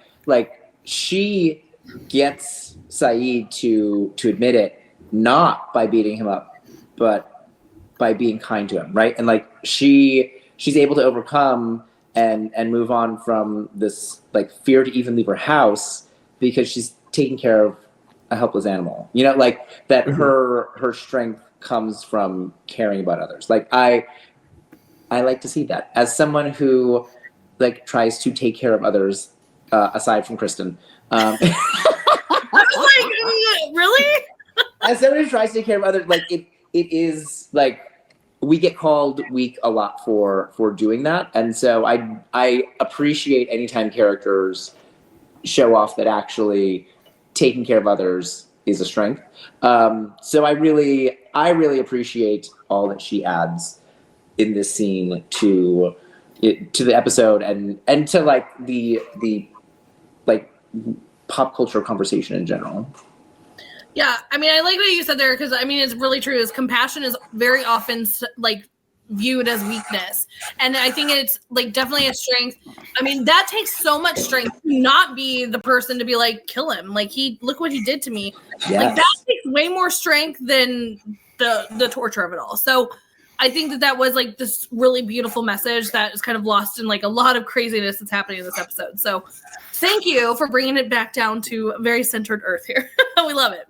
she gets Sayid to admit it, not by beating him up, but by being kind to him, right? And like she's able to overcome and move on from this like fear to even leave her house because she's taking care of a helpless animal, you know, like that. Mm-hmm. her strength comes from caring about others. Like I like to see that as someone who like tries to take care of others, aside from Kristin. I was like, really? As someone who tries to take care of others, like it is like we get called weak a lot for doing that, and so I appreciate anytime characters show off that actually taking care of others is a strength. So I really appreciate all that she adds in this scene to the episode and to like the like pop culture conversation in general. Yeah, I mean, I like what you said there because I mean, it's really true. Is compassion is very often like viewed as weakness, and I think it's like definitely a strength. I mean, that takes so much strength to not be the person to be like, kill him, like look what he did to me. Yes. Like that takes way more strength than the torture of it all. So I think that was like this really beautiful message that is kind of lost in like a lot of craziness that's happening in this episode. So thank you for bringing it back down to a very centered earth here. We love it.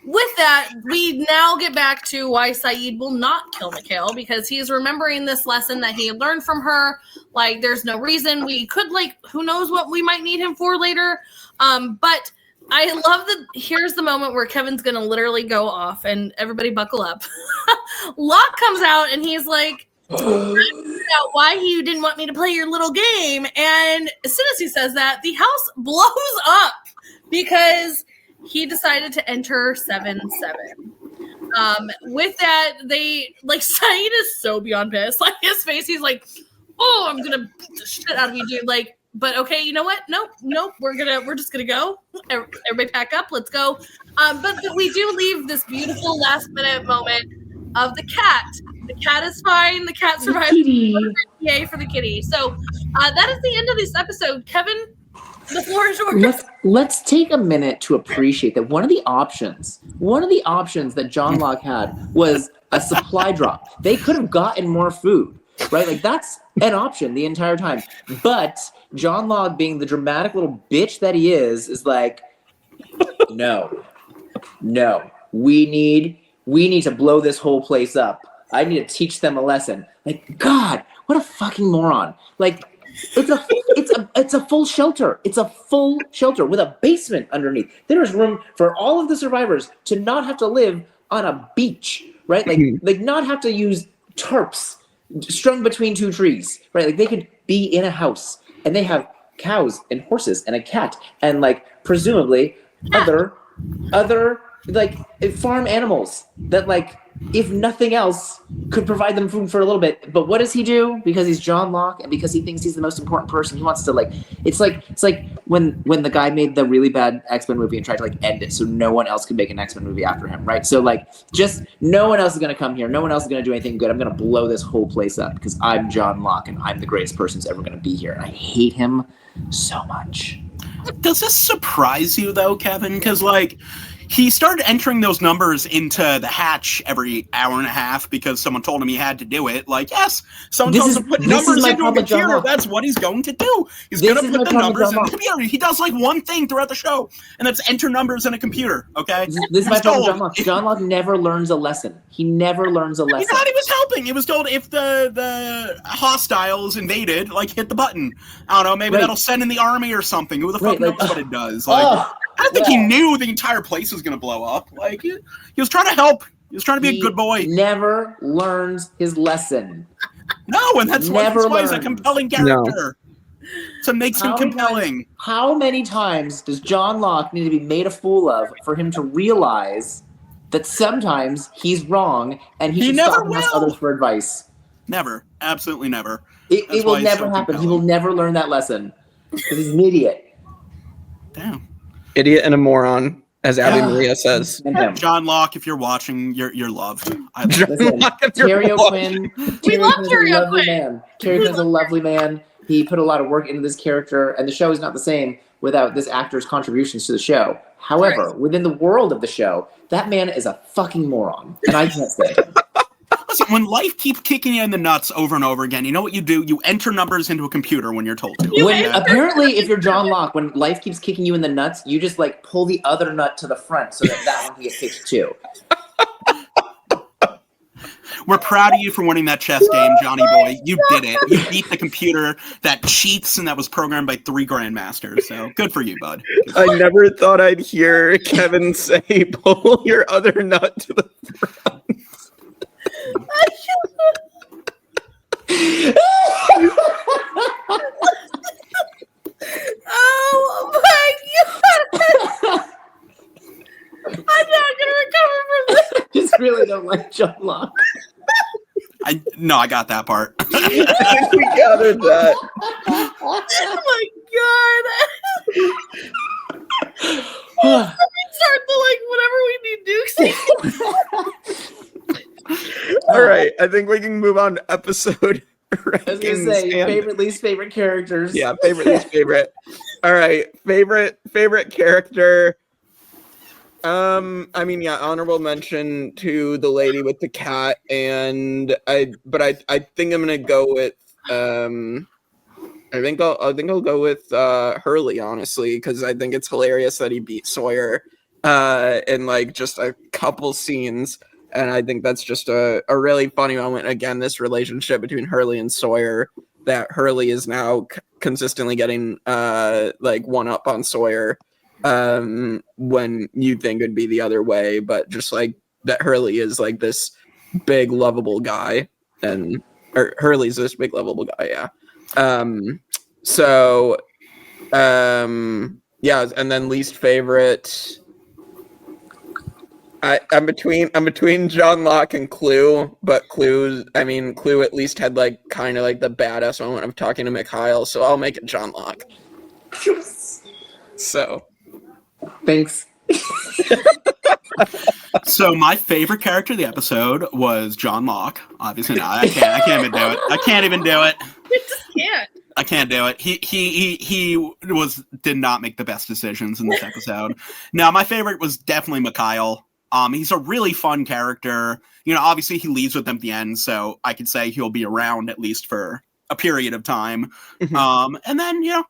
With that, we now get back to why Sayid will not kill Mikhail, because he's remembering this lesson that he learned from her. Like, there's no reason we could, like, who knows what we might need him for later. But I love that here's the moment where Kevin's going to literally go off, and everybody buckle up. Locke comes out, and he's like, why you didn't want me to play your little game. And as soon as he says that, the house blows up because he decided to enter 7-7. With that, they like Sayid is so beyond pissed. Like his face, he's like, "Oh, I'm gonna beat the shit out of you, dude!" Like But okay, you know what? Nope. We're just gonna go. Everybody pack up. Let's go. But we do leave this beautiful last minute moment of the cat. The cat is fine. The cat survived. Yay for the kitty. So that is the end of this episode. Kevin, the floor is yours. Let's take a minute to appreciate that one of the options that John Locke had was a supply drop. They could have gotten more food, right? Like that's an option the entire time. But John Locke, being the dramatic little bitch that he is like, no, we need to blow this whole place up. I need to teach them a lesson. Like, God, what a fucking moron. Like, it's a full shelter. It's a full shelter with a basement underneath. There is room for all of the survivors to not have to live on a beach, right? Like not have to use tarps strung between two trees, right? Like they could be in a house and they have cows and horses and a cat and like presumably other like farm animals that like if nothing else could provide them food for a little bit. But what does he do? Because he's John Locke and because he thinks he's the most important person, he wants to like it's like when the guy made the really bad X-Men movie and tried to like end it so no one else could make an X-Men movie after him, right? So like just no one else is gonna come here, no one else is gonna do anything good. I'm gonna blow this whole place up because I'm John Locke and I'm the greatest person who's ever gonna be here. And I hate him so much. Does this surprise you though, Kevin? Because like he started entering those numbers into the hatch every hour and a half because someone told him he had to do it. Like, yes, someone tells him to put numbers into a computer. That's what he's going to do. He's going to put the numbers in the computer. He does like one thing throughout the show, and that's enter numbers in a computer, okay? This is my problem with John Locke. John Locke never learns a lesson. He never learns a lesson. He thought he was helping. He was told if the hostiles invaded, like, hit the button. I don't know, maybe that'll send in the army or something. Who the fuck knows what it does? Like, I don't think he knew the entire place was going to blow up. Like, he was trying to help. He was trying to be a good boy. Never learns his lesson. No, and that's why he's a compelling character. No. So it makes him compelling. How many times does John Locke need to be made a fool of for him to realize that sometimes he's wrong and he should stop and ask others for advice? Never. Absolutely never. It will never happen. He will never learn that lesson because he's an idiot. Damn. Idiot and a moron, as Abby Maria says. John Locke, if you're watching, you're loved. Terry O'Quinn. We love Terry O'Quinn. Terry O'Quinn's a lovely man. He put a lot of work into this character, and the show is not the same without this actor's contributions to the show. However, within the world of the show, that man is a fucking moron, and I can't stand him. Listen, when life keeps kicking you in the nuts over and over again, you know what you do? You enter numbers into a computer when you're told to. Apparently, if you're John Locke, when life keeps kicking you in the nuts, you just like pull the other nut to the front so that one can get kicked too. We're proud of you for winning that chess game, Johnny boy. You did it. You beat the computer that cheats and that was programmed by 3 grandmasters. So good for you, bud. I never thought I'd hear Kevin say, pull your other nut to the front. Oh my God! I'm not gonna recover from this. I just really don't like John Locke. No, I got that part. I think we gathered that. Oh my God! Start the whatever we need Dukes. All right, I think we can move on to episode rankings. I was gonna say favorite, least favorite characters. Yeah, favorite, least favorite. All right, favorite character. I mean, yeah, honorable mention to the lady with the cat, and I think I'm gonna go with I think I'll go with Hurley, honestly, because I think it's hilarious that he beat Sawyer in like just a couple scenes. And I think that's just a really funny moment. Again, this relationship between Hurley and Sawyer, that Hurley is now consistently getting like one up on Sawyer when you think it'd be the other way. But just like that Hurley is like this big lovable guy, and Hurley's this big lovable guy. Yeah. Yeah. And then least favorite. I'm between John Locke and Clue, but Clue at least had like kind of like the badass moment of talking to Mikhail, so I'll make it John Locke. So Thanks. So my favorite character of the episode was John Locke. Obviously not. I can't even do it. I can't even do it. You just can't. I can't do it. He did not make the best decisions in this episode. Now, my favorite was definitely Mikhail. He's a really fun character. You know, obviously he leaves with them at the end, so I could say he'll be around at least for a period of time. And then, you know,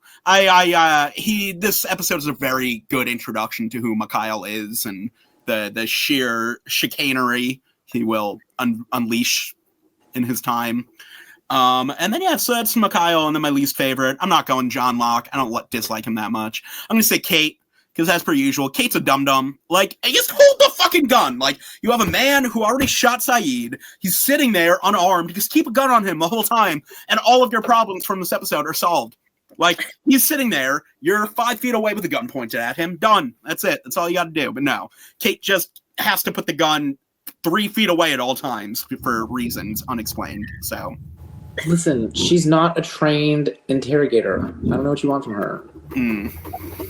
this episode is a very good introduction to who Mikhail is and the sheer chicanery he will unleash in his time. And then, yeah, so that's Mikhail, and then my least favorite. I'm not going John Locke. I don't dislike him that much. I'm going to say Kate, because as per usual, Kate's a dum-dum. Like, just hold the fucking gun. Like, you have a man who already shot Sayid. He's sitting there unarmed. Just keep a gun on him the whole time, and all of your problems from this episode are solved. Like, he's sitting there. You're 5 feet away with a gun pointed at him. Done. That's it. That's all you got to do. But no, Kate just has to put the gun 3 feet away at all times for reasons unexplained. So... Listen, she's not a trained interrogator. I don't know what you want from her. And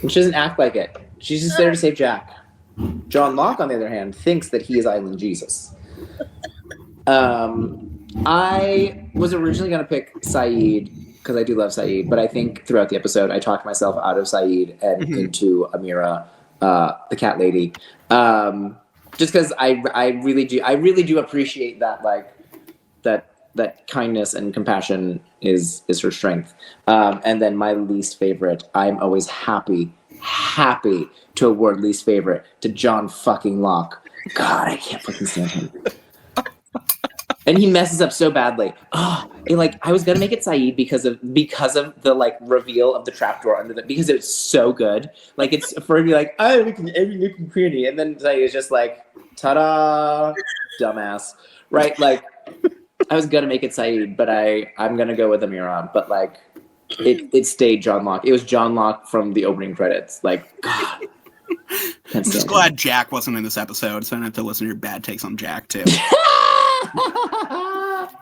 she doesn't act like it. She's just there to save Jack. John Locke, on the other hand, thinks that he is Island Jesus. I was originally going to pick Sayid, because I do love Sayid, but I think throughout the episode I talked myself out of Sayid and into Amira, the cat lady. Just because I really do appreciate that, like, that kindness and compassion is her strength. And then my least favorite, I'm always happy to award least favorite to John fucking Locke. God, I can't fucking stand him. And he messes up so badly. I was gonna make it Sayid because of the like reveal of the trapdoor under because it's so good. Like it's for him to be like, oh, look at every nook and cranny, and then Sayid is just like, ta-da, dumbass, right? Like. I was gonna make it Sayid, but I'm gonna go with Amira. But like, it stayed John Locke. It was John Locke from the opening credits. Like, God. I'm just glad Jack wasn't in this episode, so I don't have to listen to your bad takes on Jack too.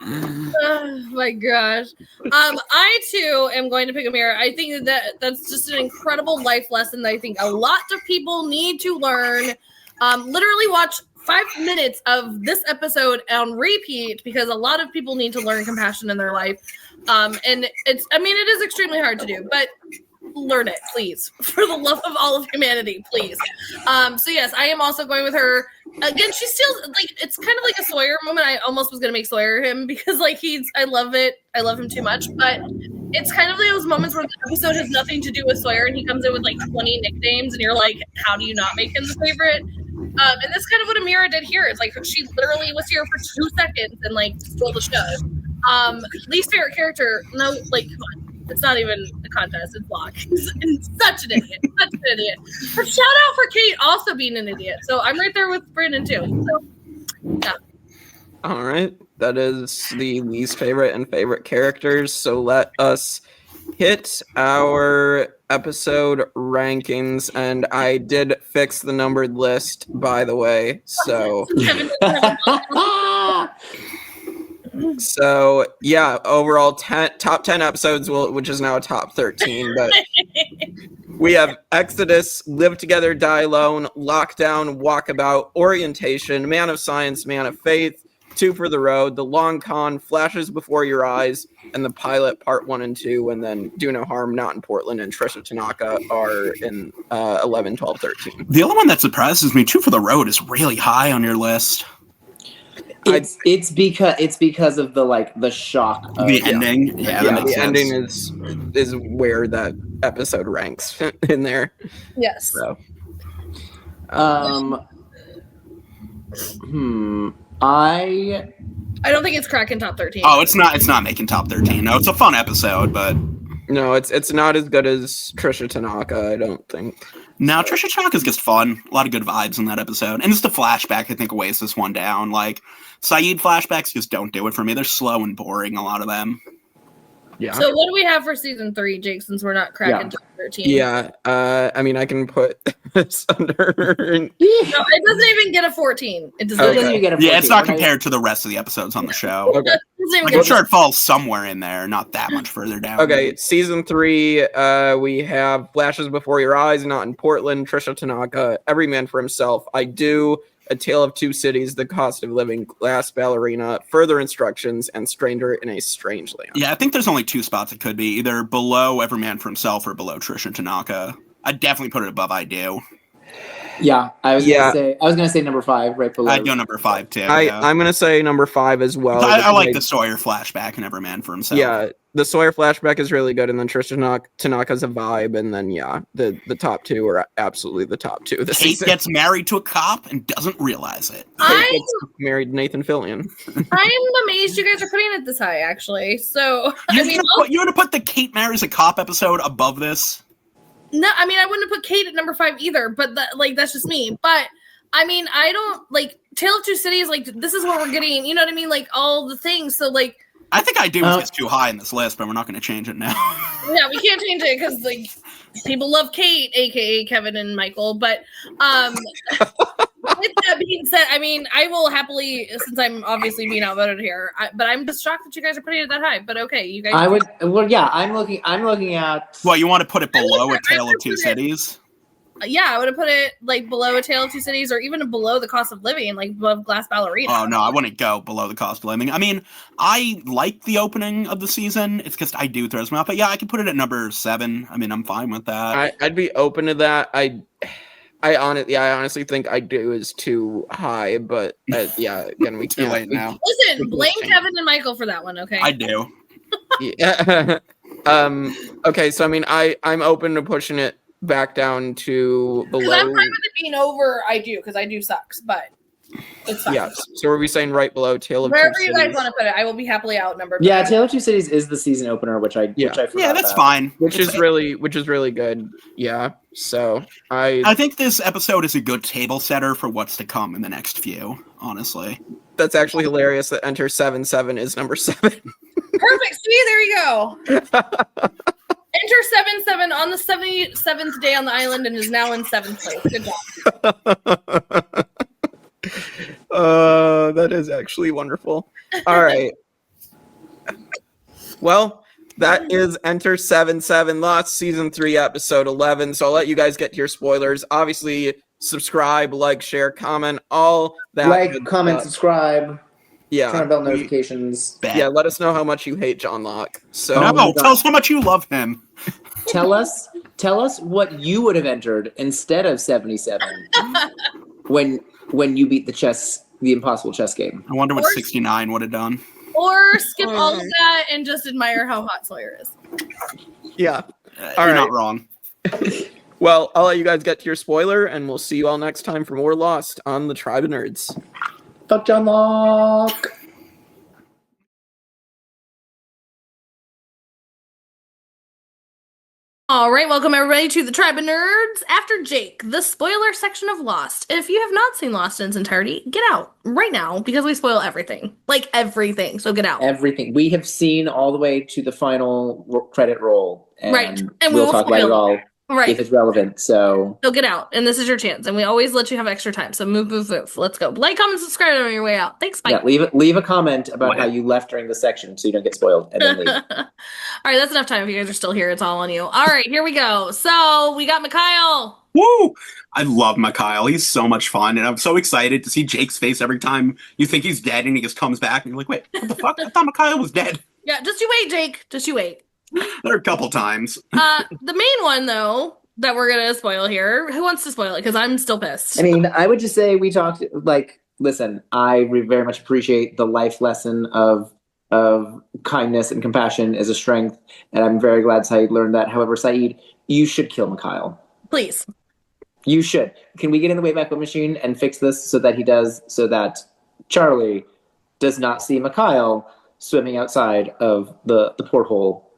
Oh my gosh. I too am going to pick Amira. I think that's just an incredible life lesson that I think a lot of people need to learn. Literally watch 5 minutes of this episode on repeat because a lot of people need to learn compassion in their life. And it is extremely hard to do, but learn it, please. For the love of all of humanity, please. So yes, I am also going with her. Again, she's still like, it's kind of like a Sawyer moment. I almost was going to make Sawyer him because like I love it. I love him too much, but it's kind of like those moments where the episode has nothing to do with Sawyer and he comes in with like 20 nicknames and you're like, how do you not make him the favorite? And that's kind of what Amira did here. It's like she literally was here for 2 seconds and like stole the show. Least favorite character, no, like come on. It's not even a contest. It's Locke. He's such an idiot. Such an idiot. But shout out for Kate also being an idiot. So I'm right there with Brandon too. So yeah. All right. That is the least favorite and favorite characters. So let us hit our episode rankings. And I did fix the numbered list, by the way. So So yeah, overall top 10 episodes, which is now a top 13. But we have Exodus, Live Together, Die Alone, Lockdown, Walkabout, Orientation, Man of Science, Man of Faith, Two for the Road, The Long Con, Flashes Before Your Eyes, and the pilot part 1 and 2, and then Do No Harm, Not in Portland, and Trisha Tanaka are in 11, 12, 13. The only one that surprises me, Two for the Road, is really high on your list. It's because of the shock of the ending. Yeah, that makes the sense. ending is where that episode ranks in there. Yes. So, I don't think it's cracking top 13. Oh, it's not making top 13. No, it's a fun episode, but no, it's not as good as Trisha Tanaka, I don't think. No, Trisha Tanaka's just fun. A lot of good vibes in that episode. And just the flashback, I think, weighs this one down. Like, Sayid flashbacks just don't do it for me. They're slow and boring, a lot of them. Yeah. So what do we have for season 3, Jake, since we're not cracking to 13? Yeah. I mean, I can put this under. No, it doesn't even get a 14. It does It not doesn't even get a Yeah, it's 14. not We're not compared to the rest of the episodes on the show. Okay. It doesn't even Like, get I'm sure it falls somewhere in there, not that much further down. Okay, season 3, we have Flashes Before Your Eyes, Not in Portland, Trisha Tanaka, Every Man for Himself, I Do, A Tale of Two Cities, The Cost of Living, Glass Ballerina, Further Instructions, and Stranger in a Strange Land. Yeah, I think there's only 2 spots it could be, either below Every Man for Himself or below Trisha Tanaka. I'd definitely put it above I Do. Yeah, I was gonna say number 5 right below. I'd go number 5 too. I'm going to say number 5 as well. I like the Sawyer flashback and Every Man for Himself. Yeah, the Sawyer flashback is really good, and then Trisha Tanaka's a vibe, and then, the top 2 are absolutely the top 2 this Kate season. gets married to a cop and doesn't realize it. Kate gets married to Nathan Fillion. I'm amazed you guys are putting it this high, actually. So, You're gonna put the Kate marries a cop episode above this? No, I mean, I wouldn't have put Kate at number 5 either, but that's just me. But I mean, I don't like Tale of Two Cities. Like, this is what we're getting. You know what I mean? Like all the things. So like, I think I do is too high in this list, but we're not going to change it now. yeah, we can't change it because like people love Kate, aka Kevin and Michael. But with that being said, I mean, I will happily, since I'm obviously being outvoted here, but I'm just shocked that you guys are putting it that high. But okay, you guys. I would. Well, yeah, I'm looking at. Well, you want to put it below A Tale of Two Cities? Yeah, I would have put it like below A Tale of Two Cities, or even below The Cost of Living, like above Glass Ballerina. Oh no, I wouldn't go below The Cost of Living. I mean, I like the opening of the season. It's just I do throws me off, but yeah, I could put it at number 7. I mean, I'm fine with that. I'd be open to that. I honestly think I Do is too high, but yeah, again, we Too can't. late now. Listen, blame Kevin and Michael for that one, okay? I do. Yeah. Okay, so I mean, I'm open to pushing it back down to Because below. I'm fine with it being over I Do, because I Do sucks, but it's fine. Yeah. So are we saying right below Tale of Wherever Two you guys Cities? want to put it, I will be happily outnumbered. Yeah, Tale of Two Cities is the season opener, which I Yeah. forgot Yeah, that's about. fine. Which is really good. Yeah. So I think this episode is a good table setter for what's to come in the next few, honestly. that's actually hilarious that Enter 7-7 is number 7. Perfect. See, there you go. Enter 7-7 on the 77th day on the island and is now in 7th place. Good job. That is actually wonderful. All right. Well, that is Enter 7-7 Lost Season 3, Episode 11. So I'll let you guys get to your spoilers. Obviously, subscribe, like, share, comment, all that. Like, comment, subscribe, yeah. turn on bell notifications. Yeah, let us know how much you hate John Locke. So No, tell us how much you love him. Tell us what you would have entered instead of 77 when you beat the impossible chess game. I wonder what 69 would have done. Or skip all of that and just admire how hot Sawyer is. yeah. You're not wrong. Well, I'll let you guys get to your spoiler, and we'll see you all next time for more Lost on the Tribe of Nerds. Fuck John Locke. All right, welcome everybody to the Tribe of Nerds. After Jake, the spoiler section of Lost. If you have not seen Lost in its entirety, get out right now because we spoil everything. Like everything, so get out. Everything. We have seen all the way to the final credit roll. And Right. And we'll will talk about it spoil all Right. if it's relevant. So get out, and this is your chance. And we always let you have extra time, so move. Let's go. Like, comment, subscribe on your way out. Thanks, bye. yeah, leave a comment about how you left during the section so you don't get spoiled. And then leave. All right, that's enough time. If you guys are still here, it's all on you. All right, here we go. So we got Mikhail. Woo! I love Mikhail. He's so much fun, and I'm so excited to see Jake's face every time you think he's dead, and he just comes back, and you're like, wait, what the fuck? I thought Mikhail was dead. Yeah, just you wait, Jake. Just you wait. There are a couple times. The main one, though, that we're gonna spoil here. Who wants to spoil it? Because I'm still pissed. I mean, I would just say we talked, listen, I very much appreciate the life lesson of kindness and compassion is a strength, and I'm very glad Sayid learned that. However, Sayid, you should kill Mikhail. Please. You should. Can we get in the Wayback Machine and fix this so that Charlie does not see Mikhail swimming outside of the porthole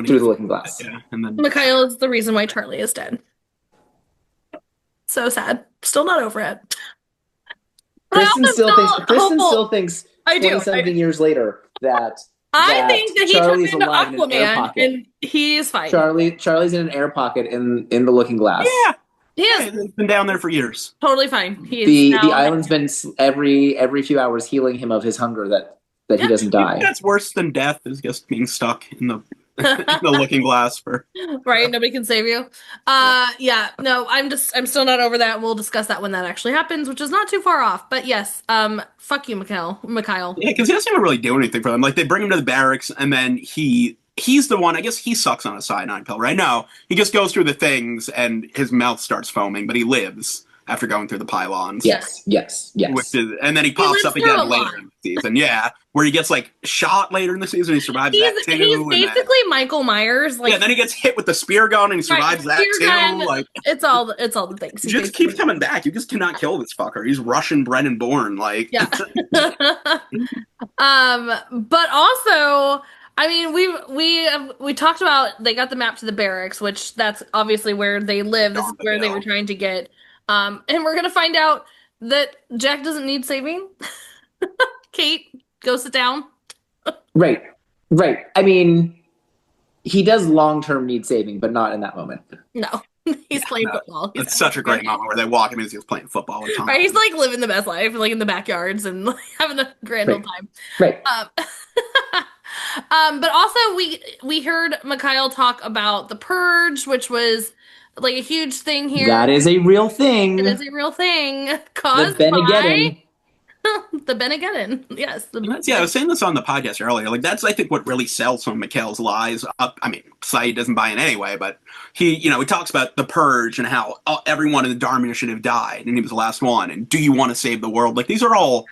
through the looking glass? Yeah, and then Mikhail is the reason why Charlie is dead. So sad. Still not over it. But I Kristin also still feel thinks. Kristin hopeful. still thinks. I do. 20-something years later that I think that he Charlie's turned into alive in an air Aquaman, pocket. and he's fine. Charlie's in an air pocket in the Looking Glass. Yeah, He is it's been down there for years. totally fine. He is The now island's been every few hours healing him of his hunger that he doesn't die. That's worse than death, is just being stuck in the the Looking Glass for right. Nobody can save you. No, I'm still not over that. We'll discuss that when that actually happens, which is not too far off. But yes, fuck you, Mikhail. Yeah, because he doesn't even really do anything for them. Like, they bring him to the barracks, and then he's the one, I guess he sucks on a cyanide pill, right? No, he just goes through the things, and his mouth starts foaming, but he lives after going through the pylons. Yes. And then he pops up again later in the season. Yeah, where he gets, like, shot later in the season, he survives that too. He's basically Michael Myers. Like, yeah, then he gets hit with the spear gun, and he survives that too. Gun, like, it's all the things. He just keeps coming back. You just cannot kill this fucker. He's Russian bred and born. Like, yeah. But also, I mean, we talked about, they got the map to the barracks, which that's obviously where they live. This is where they were trying to get. And we're gonna find out that Jack doesn't need saving. Kate, go sit down. Right. I mean, he does long-term need saving, but not in that moment. No, he's playing football. It's such a great moment where they walk him as he's playing football with Tom. Right, he's like living the best life, like in the backyards and like, having a grand old time. Right. But also we heard Mikhail talk about the purge, which was like a huge thing here. That is a real thing. It is a real thing caused the Benegeddon. the Benegeddon. Yes. Yeah, I was saying this on the podcast earlier. Like, that's, I think, what really sells some of Mikhail's lies up. I mean, Sayid doesn't buy in anyway, but he talks about the purge and how everyone in the Dharma initiative died, and he was the last one. And do you want to save the world? Like, these are all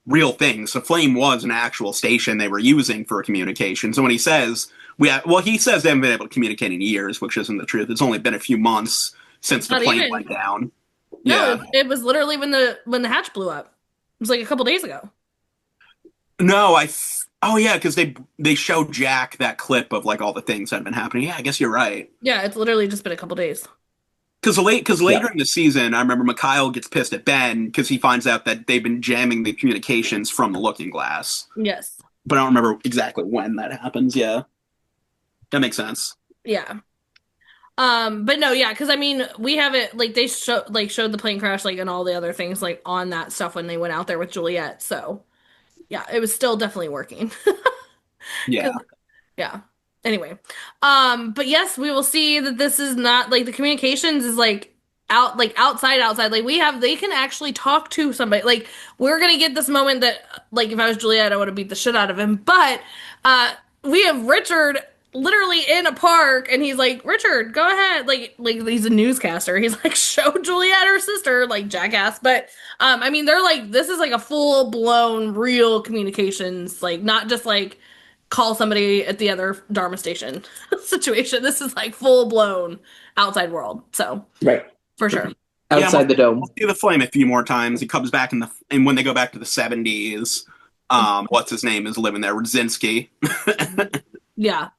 real things. The Flame was an actual station they were using for communication. So when he says he says they haven't been able to communicate in years, which isn't the truth. It's only been a few months since the plane went down. No, Yeah. it was literally when the hatch blew up. It was like a couple days ago. No, because they showed Jack that clip of like all the things that had been happening. Yeah, I guess you're right. Yeah, it's literally just been a couple days. Because later in the season, I remember Mikhail gets pissed at Ben because he finds out that they've been jamming the communications from the Looking Glass. Yes. But I don't remember exactly when that happens. Yeah, that makes sense. Yeah. But no, yeah, because I mean, we have it like they showed the plane crash, like, and all the other things like on that stuff when they went out there with Juliet. So yeah, it was still definitely working. Yeah. Yeah. Anyway, but yes, we will see that this is not like the communications is like outside. Like they can actually talk to somebody. Like, we're gonna get this moment that, like, if I was Juliet, I would have beat the shit out of him. But we have Richard literally in a park, and he's like, Richard, go ahead. Like he's a newscaster. He's like, show Juliet her sister, like, jackass. But I mean, they're like, this is like a full blown real communications, like, not just like call somebody at the other Dharma station situation. This is like full blown outside world. So right, for sure. Outside the dome. We'll see the Flame a few more times. He comes back and when they go back to the 70s, what's his name is living there, Rudzinski. Yeah.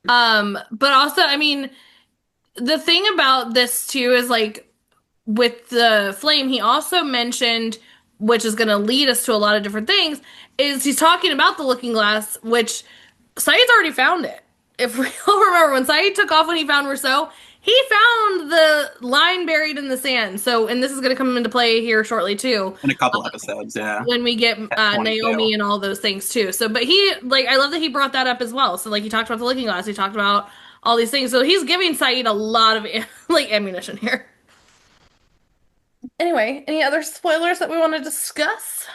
But also, I mean, the thing about this too is, like, with the Flame, he also mentioned, which is going to lead us to a lot of different things, is he's talking about the Looking Glass, which Sayid's already found it. If we all remember, when Sayid took off when he found Rousseau, he found the line buried in the sand. So, and this is going to come into play here shortly too. In a couple episodes, yeah. When we get Naomi and all those things too. So, but he, like, I love that he brought that up as well. So, like, he talked about the Looking Glass, he talked about all these things. So he's giving Sayid a lot of, like, ammunition here. Anyway, any other spoilers that we want to discuss?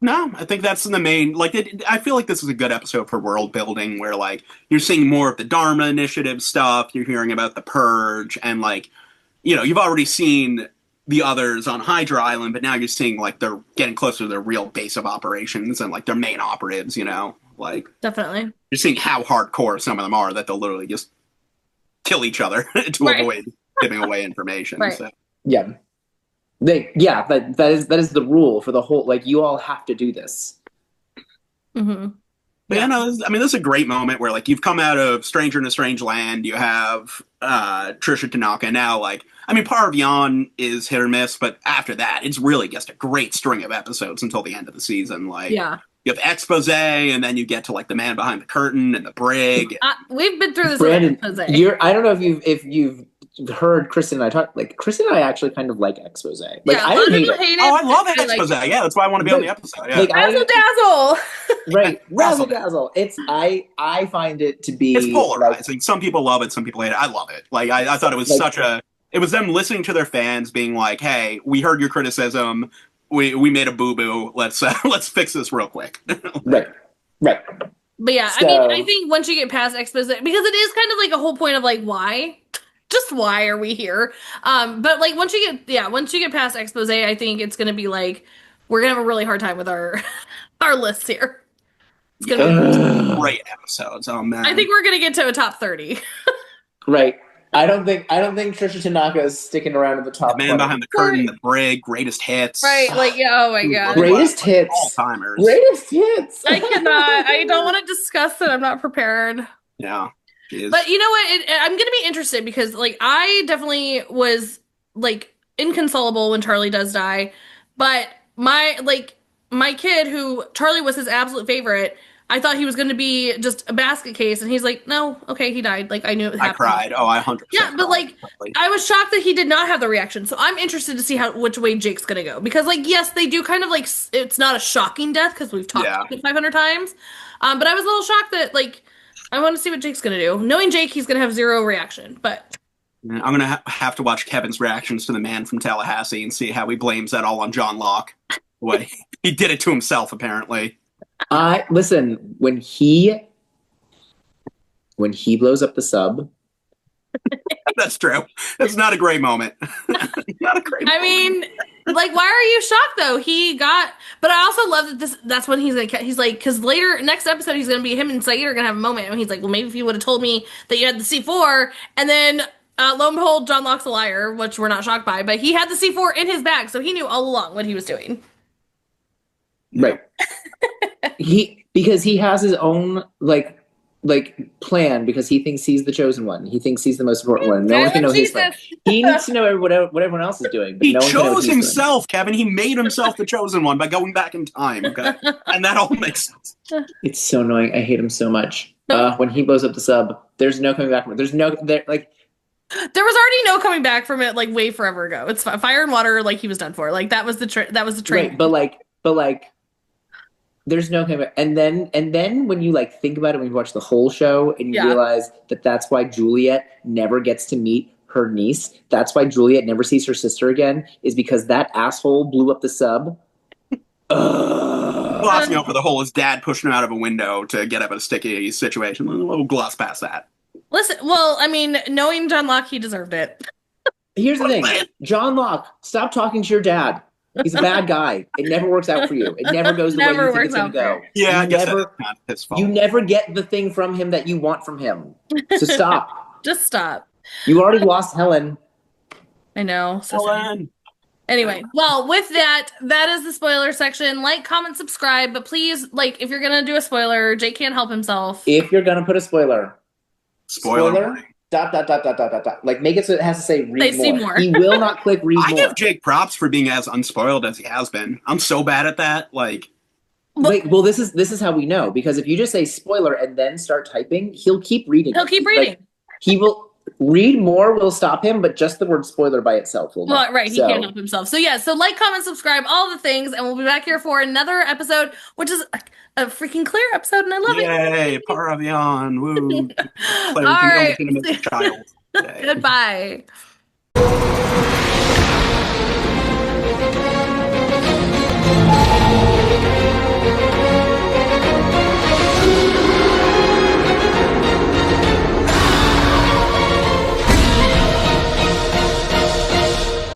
No, I think that's the main, like, I feel like this is a good episode for world building where, like, you're seeing more of the Dharma initiative stuff, you're hearing about the Purge, and, like, you've already seen the others on Hydra Island, but now you're seeing, like, they're getting closer to their real base of operations and, like, their main operatives, like. Definitely. You're seeing how hardcore some of them are, that they'll literally just kill each other to avoid giving away information. Right. So. Yeah. That is the rule for the whole, like, you all have to do this. Mm-hmm. But this is a great moment where, like, you've come out of Stranger in a Strange Land, you have Trisha Tanaka, now, like, I mean, Paravion is hit or miss, but after that, it's really just a great string of episodes until the end of the season. Like, Yeah. you have expose, and then you get to like the man behind the curtain and the brig. We've been through this. Brandon, expose. I don't know if you've heard Kristin and I talk. Like, Kristin and I actually kind of like expose. Like, Yeah, I don't hate it. Oh, I love They expose. like, Yeah, that's why I want to be on the episode. Yeah. Like, Razzle dazzle. Right, razzle dazzle. It's I find it to be It's polarizing. Some people love it, some people hate it. I love it. Like I thought it was it was them listening to their fans, being like, "Hey, we heard your criticism. We made a boo boo. Let's fix this real quick." Right. But yeah, So, I mean, I think once you get past expose, because it is kind of like a whole point of like, why? Just why are we here? But like once you get past expose, I think it's gonna be like we're gonna have a really hard time with our lists here. It's gonna be great episodes. Oh man, I think we're gonna get to a top 30. Right. I don't think Trisha Tanaka is sticking around at the top. The man behind the curtain, the brig, greatest hits. Right, like oh my god. Greatest hits. All-timers. Greatest hits. I cannot. I don't want to discuss it. I'm not prepared. Yeah. But you know what? I'm gonna be interested because like I definitely was like inconsolable when Charlie does die, but my kid who Charlie was his absolute favorite. I thought he was going to be just a basket case, and he's like, no, okay, he died. Like, I knew it happened. I cried. Oh, I 100%. Yeah, but like, I was shocked that he did not have the reaction. So I'm interested to see which way Jake's going to go. Because, like, yes, they do kind of like, it's not a shocking death because we've talked about it 500 times. But I was a little shocked that, like, I want to see what Jake's going to do. Knowing Jake, he's going to have zero reaction. But I'm going to have to watch Kevin's reactions to the man from Tallahassee and see how he blames that all on John Locke. Boy, he did it to himself, apparently. Listen, when he blows up the sub. That's true. That's not a great moment. Not a great moment. I mean, like, why are you shocked though? But I also love that that's when he's like, because later, next episode, he's going to be, him and Sayid are going to have a moment and he's like, well, maybe if you would have told me that you had the C4, and then lo and behold, John Locke's a liar, which we're not shocked by, but he had the C4 in his bag, so he knew all along what he was doing. Right. Because he has his own like plan because he thinks he's the chosen one. He thinks he's the most important one. No one can know his plan. He needs to know what everyone else is doing. But he no one chose himself, Kevin. He made himself the chosen one by going back in time. Okay, and that all makes sense. It's so annoying. I hate him so much. When he blows up the sub, there's no coming back from it. There was already no coming back from it like way forever ago. It's fire and water. Like he was done for. Like that was the train. Right, but there's no coming back. And then when you like think about it, when you watch the whole show and you realize that that's why Juliet never gets to meet her niece. That's why Juliet never sees her sister again, is because that asshole blew up the sub. Glossing over the whole his dad pushing him out of a window to get up at a sticky situation. We'll gloss past that. Listen, well, I mean, knowing John Locke, he deserved it. Here's the thing. John Locke, stop talking to your dad. He's a bad guy. It never works out for you. It never goes the way you think it's going to go. Yeah, I guess that's not his fault. You never get the thing from him that you want from him. So stop. Just stop. You already lost Helen. I know. So Helen. Anyway, well, with that is the spoiler section. Like, comment, subscribe, but please, like, if you're going to do a spoiler, Jake can't help himself. If you're going to put a spoiler. Spoiler. ... Like, make it so it has to say read more. See more. He will not click read more. I give Jake props for being as unspoiled as he has been. I'm so bad at that. Like, wait, well, this is how we know, because if you just say spoiler and then start typing, he'll keep reading. He'll keep reading. Like, he will read more will stop him, but just the word spoiler by itself will not. Well, right, he can't help himself. So yeah, so like, comment, subscribe, all the things, and we'll be back here for another episode, which is a freaking clear episode, and I love it. Yay, Paravion, woo. All right. Child. Goodbye.